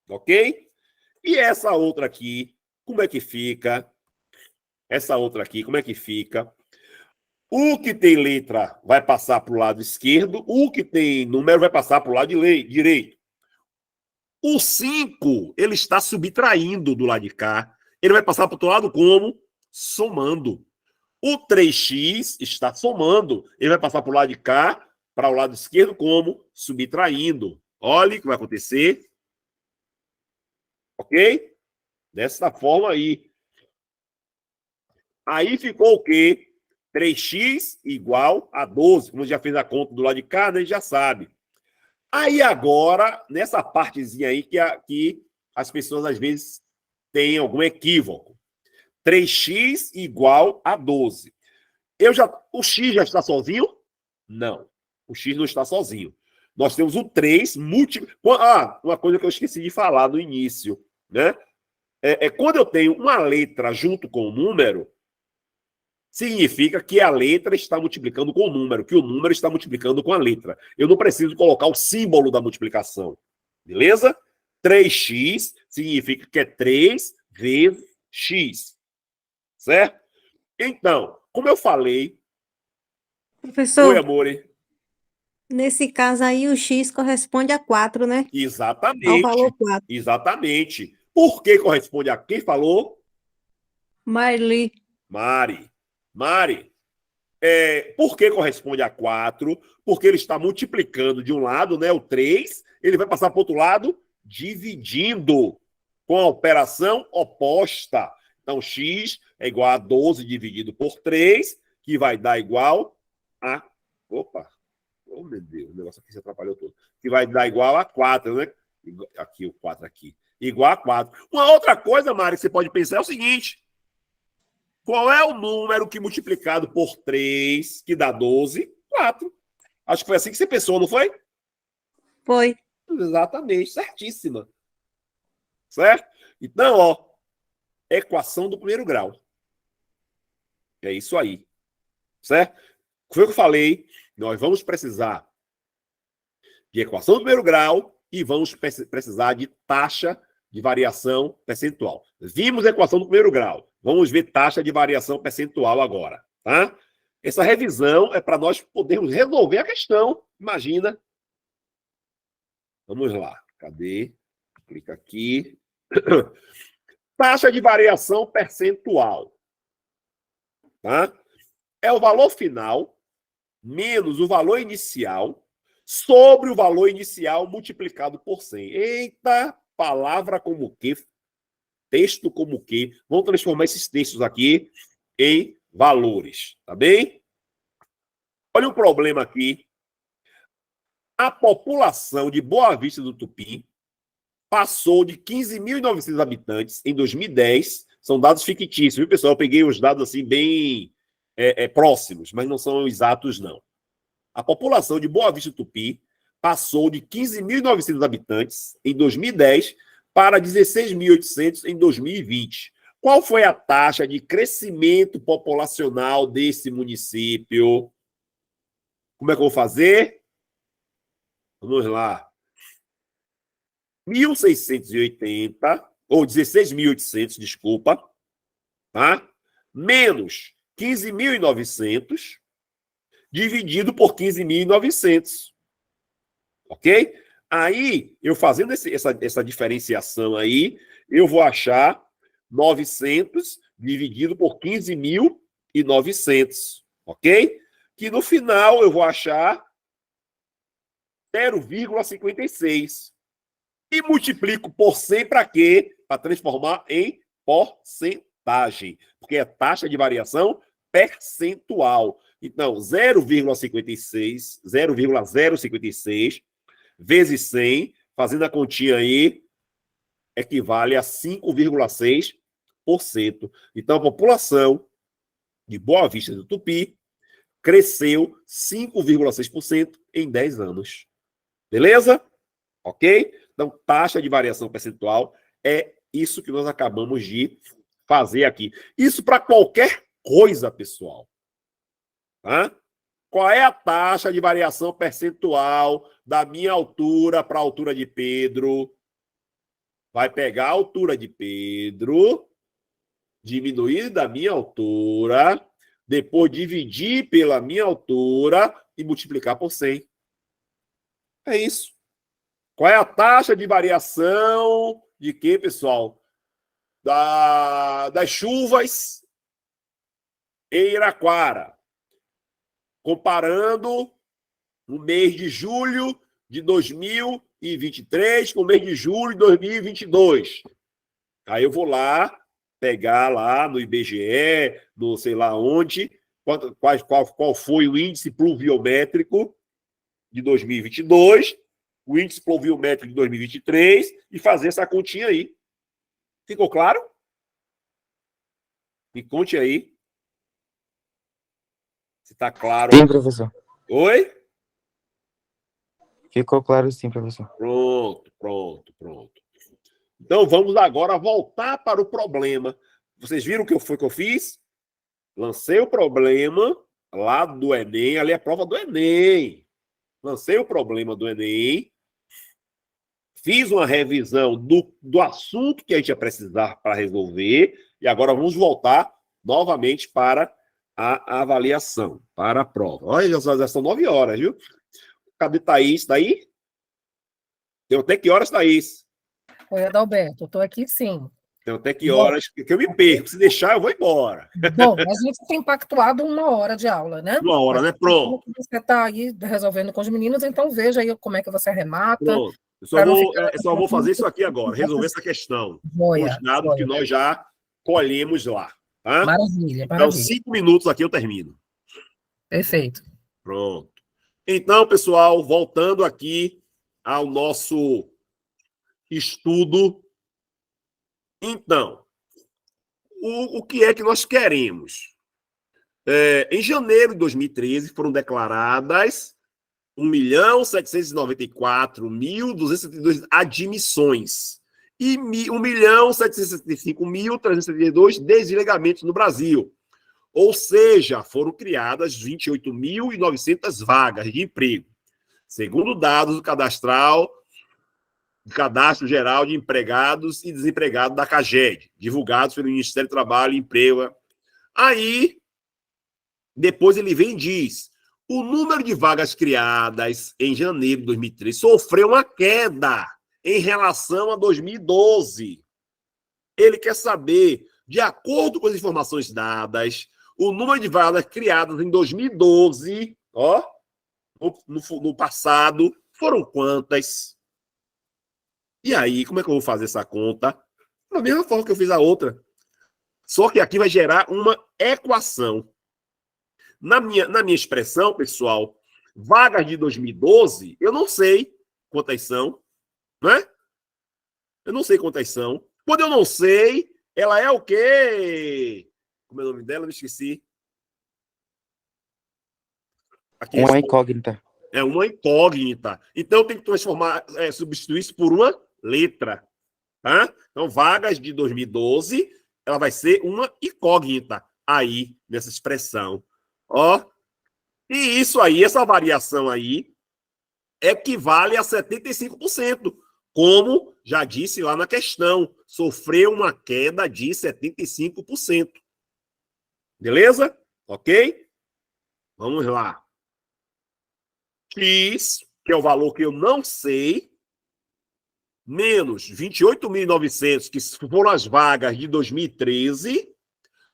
Ok? E essa outra aqui, como é que fica? Essa outra aqui, como é que fica? O que tem letra vai passar para o lado esquerdo, o que tem número vai passar para o lado direito. O 5, ele está subtraindo do lado de cá. Ele vai passar para o outro lado como? Somando. O 3x está somando. Ele vai passar para o lado de cá, para o lado esquerdo como? Subtraindo. Olha o que vai acontecer. Ok? Dessa forma aí. Aí ficou o quê? 3x igual a 12. Como já fez a conta do lado de cá, né, a gente já sabe. Aí agora, nessa partezinha aí que as pessoas às vezes têm algum equívoco. 3x igual a 12. O x já está sozinho? Não. O x não está sozinho. Nós temos o 3 múltiplo. Uma coisa que eu esqueci de falar no início, né? Quando eu tenho uma letra junto com o número, significa que a letra está multiplicando com o número, que o número está multiplicando com a letra. Eu não preciso colocar o símbolo da multiplicação. Beleza? 3x significa que é 3 vezes x. Certo? Então, como eu falei... Professor, Oi, amor. nesse caso aí o x corresponde a 4, né? Exatamente. Ao valor 4. Exatamente. Por que corresponde a quem falou? Marli. Mari. Por que corresponde a 4? Porque ele está multiplicando de um lado, né, o 3, ele vai passar para o outro lado dividindo com a operação oposta. Então, x é igual a 12 dividido por 3, que vai dar igual a... Opa! Oh, meu Deus, o negócio aqui se atrapalhou todo. Que vai dar igual a 4, né? Aqui, o 4 aqui. Igual a 4. Uma outra coisa, Mari, que você pode pensar é o seguinte. Qual é o número que multiplicado por 3, que dá 12? 4. Acho que foi assim que você pensou, não foi? Foi. Exatamente, certíssima. Certo? Então, ó, equação do primeiro grau. É isso aí. Certo? Foi o que eu falei. Nós vamos precisar de equação do primeiro grau e vamos precisar de taxa de variação percentual. Vimos a equação do primeiro grau. Vamos ver taxa de variação percentual agora. Tá? Essa revisão é para nós podermos resolver a questão. Imagina. Vamos lá. Cadê? Clica aqui. Taxa de variação percentual. Tá? É o valor final menos o valor inicial sobre o valor inicial multiplicado por 100. Eita, palavra como que, texto como que. Vamos transformar esses textos aqui em valores, tá bem? Olha o problema aqui. A população de Boa Vista do Tupim passou de 15.900 habitantes em 2010. São dados fictícios, viu, pessoal? Eu peguei os dados assim bem próximos, mas não são exatos, não. A população de Boa Vista do Tupim passou de 15.900 habitantes em 2010 para 16.800 em 2020. Qual foi a taxa de crescimento populacional desse município? Como é que eu vou fazer? Vamos lá. 1.680, ou 16.800, desculpa, tá? Menos 15.900, dividido por 15.900. Ok? Aí, eu fazendo essa diferenciação aí, eu vou achar 900 dividido por 15.900. Ok? Que no final eu vou achar 0,56. E multiplico por 100 para quê? Para transformar em porcentagem. Porque é taxa de variação percentual. Então, 0,056 vezes 100, fazendo a continha aí, equivale a 5,6%. Então, a população de Boa Vista do Tupi cresceu 5,6% em 10 anos. Beleza? Ok? Então, taxa de variação percentual é isso que nós acabamos de fazer aqui. Isso para qualquer coisa, pessoal. Tá? Qual é a taxa de variação percentual da minha altura para a altura de Pedro? Vai pegar a altura de Pedro, diminuir da minha altura, depois dividir pela minha altura e multiplicar por 100. É isso. Qual é a taxa de variação de quê, pessoal? Das chuvas em Iraquara. Comparando o mês de julho de 2023 com o mês de julho de 2022. Aí eu vou lá, pegar lá no IBGE, no sei lá onde, qual foi o índice pluviométrico de 2022, o índice pluviométrico de 2023 e fazer essa continha aí. Ficou claro? Me conte aí. Se está claro. Sim, professor. Oi? Ficou claro sim, professor. Pronto. Então, vamos agora voltar para o problema. Vocês viram o que foi que eu fiz? Lancei o problema lá do Enem, ali é a prova do Enem. Lancei o problema do Enem, fiz uma revisão do assunto que a gente ia precisar para resolver, e agora vamos voltar novamente para a avaliação, para a prova. Olha, já são 9 horas, viu? Cadê Thaís? Tá aí? Tem até que horas, Thaís? Oi, Adalberto, estou aqui sim. Tem até que horas que eu me perco. Se deixar, eu vou embora. Bom, a gente tem pactuado 1 hora de aula, né? 1 hora, né? Pronto. Você está aí resolvendo com os meninos, então veja aí como é que você arremata. Pronto. Eu só vou fazer isso aqui agora, resolver essa questão. Os dados que nós já colhemos lá. Tá? Maravilha. Então, 5 minutos aqui eu termino. Perfeito. Pronto. Então, pessoal, voltando aqui ao nosso estudo. Então, o que é que nós queremos? Em janeiro de 2013 foram declaradas 1.794.272 admissões e 1.765.372 desligamentos no Brasil. Ou seja, foram criadas 28.900 vagas de emprego, segundo dados do Cadastro Geral de Empregados e Desempregados da CAGED, divulgados pelo Ministério do Trabalho e Emprego. Aí, depois ele vem e diz: o número de vagas criadas em janeiro de 2013 sofreu uma queda em relação a 2012. Ele quer saber, de acordo com as informações dadas, o número de vagas criadas em 2012, no passado, foram quantas? E aí, como é que eu vou fazer essa conta? Da mesma forma que eu fiz a outra. Só que aqui vai gerar uma equação. Na minha expressão, pessoal, vagas de 2012, eu não sei quantas são, né? Eu não sei quantas são. Quando eu não sei, ela é o quê? Como é o nome dela? Me esqueci. Aqui uma incógnita. É uma incógnita. Então, eu tenho que substituir isso por uma letra. Tá? Então, vagas de 2012, ela vai ser uma incógnita aí, nessa expressão. E isso aí, essa variação aí, equivale a 75%. Como já disse lá na questão, sofreu uma queda de 75%. Beleza? Ok? Vamos lá. X, que é o valor que eu não sei, menos 28.900, que foram as vagas de 2013,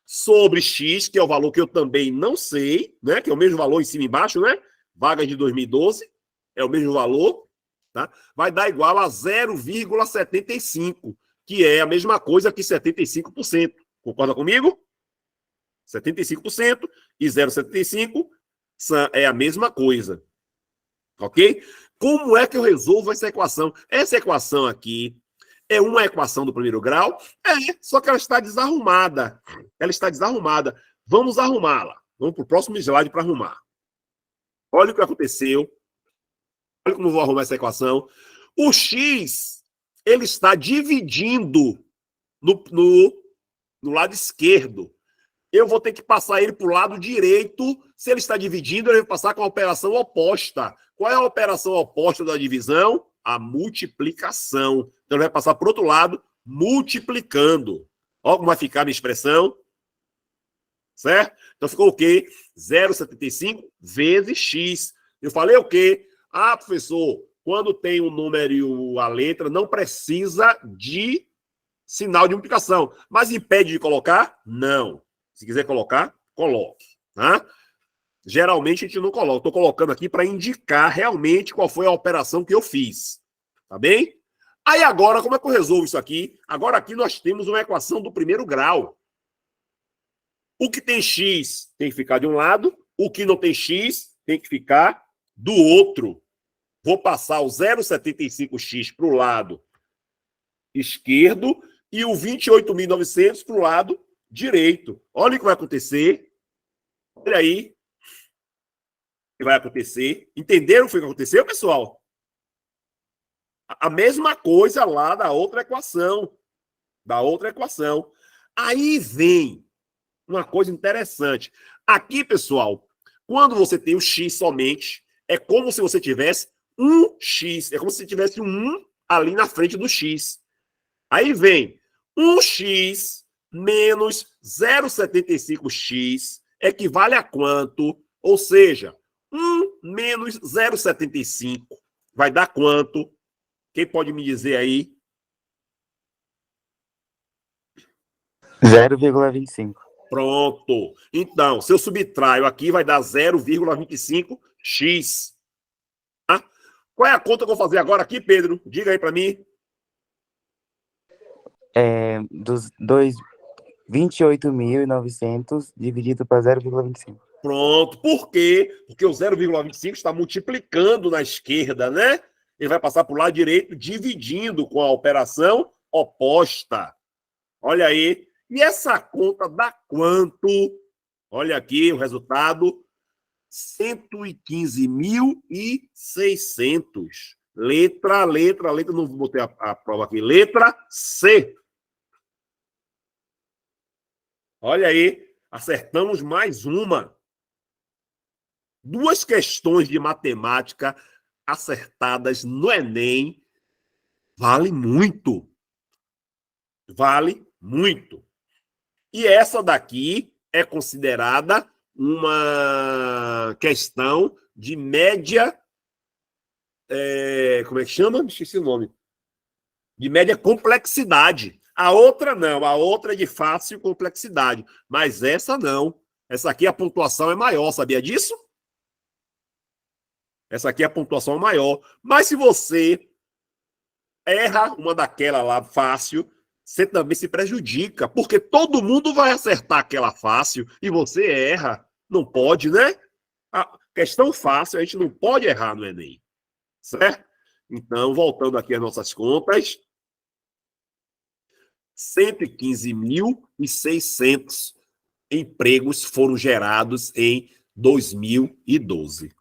sobre X, que é o valor que eu também não sei, né? Que é o mesmo valor em cima e embaixo, né? Vagas de 2012, é o mesmo valor, tá? Vai dar igual a 0,75, que é a mesma coisa que 75%. Concorda comigo? 75% e 0,75 é a mesma coisa. Ok? Como é que eu resolvo essa equação? Essa equação aqui é uma equação do primeiro grau? Só que ela está desarrumada. Ela está desarrumada. Vamos arrumá-la. Vamos para o próximo slide para arrumar. Olha o que aconteceu. Olha como eu vou arrumar essa equação. O x, ele está dividindo no lado esquerdo. Eu vou ter que passar ele para o lado direito. Se ele está dividindo, ele vai passar com a operação oposta. Qual é a operação oposta da divisão? A multiplicação. Então, ele vai passar para o outro lado, multiplicando. Olha como vai ficar a minha expressão. Certo? Então, ficou o quê? 0,75 vezes x. Eu falei o quê? Professor, quando tem um número e a letra, não precisa de sinal de multiplicação. Mas impede de colocar? Não. Se quiser colocar, coloque. Tá? Geralmente a gente não coloca. Estou colocando aqui para indicar realmente qual foi a operação que eu fiz. Tá bem? Aí agora, como é que eu resolvo isso aqui? Agora aqui nós temos uma equação do primeiro grau. O que tem X tem que ficar de um lado, o que não tem X tem que ficar do outro. Vou passar o 0,75x para o lado esquerdo e o 28.900 para o lado direito. Olha o que vai acontecer. Olha aí o que vai acontecer. Entenderam o que aconteceu, pessoal? A mesma coisa lá da outra equação. Aí vem uma coisa interessante. Aqui, pessoal, quando você tem o x somente, é como se você tivesse um x. É como se você tivesse um 1 ali na frente do x. Aí vem 1x menos 0,75x equivale a quanto? Ou seja, 1 menos 0,75 vai dar quanto? Quem pode me dizer aí? 0,25. Pronto. Então, se eu subtraio aqui, vai dar 0,25x. Tá? Qual é a conta que eu vou fazer agora aqui, Pedro? Diga aí para mim. Dos 28.900 dividido para 0,25. Pronto. Por quê? Porque o 0,25 está multiplicando na esquerda, né? Ele vai passar para o lado direito, dividindo com a operação oposta. Olha aí. E essa conta dá quanto? Olha aqui o resultado. 115.600. Letra, não botei a prova aqui. Letra C. Olha aí, acertamos mais uma. 2 questões de matemática acertadas no Enem. Vale muito. Vale muito. E essa daqui é considerada uma questão de média... como é que chama? Esqueci o nome. De média complexidade. A outra não, a outra é de fácil complexidade. Mas essa não. Essa aqui a pontuação é maior, sabia disso? Essa aqui a pontuação é maior. Mas se você erra uma daquela lá fácil, você também se prejudica, porque todo mundo vai acertar aquela fácil e você erra. Não pode, né? A questão fácil a gente não pode errar no Enem. Certo? Então, voltando aqui às nossas contas, 115.600 empregos foram gerados em 2012.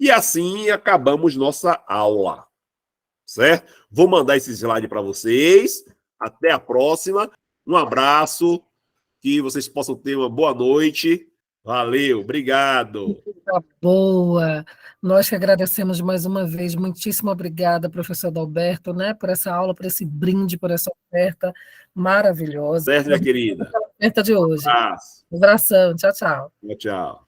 E assim acabamos nossa aula. Certo? Vou mandar esse slide para vocês. Até a próxima. Um abraço. Que vocês possam ter uma boa noite. Valeu, obrigado. Tá boa. Nós que agradecemos mais uma vez. Muitíssimo obrigada, professor Adalberto, né, por essa aula, por esse brinde, por essa oferta maravilhosa. Certo, minha querida? A oferta de hoje. Um abraço. Um abração. Tchau, tchau. Tchau, tchau.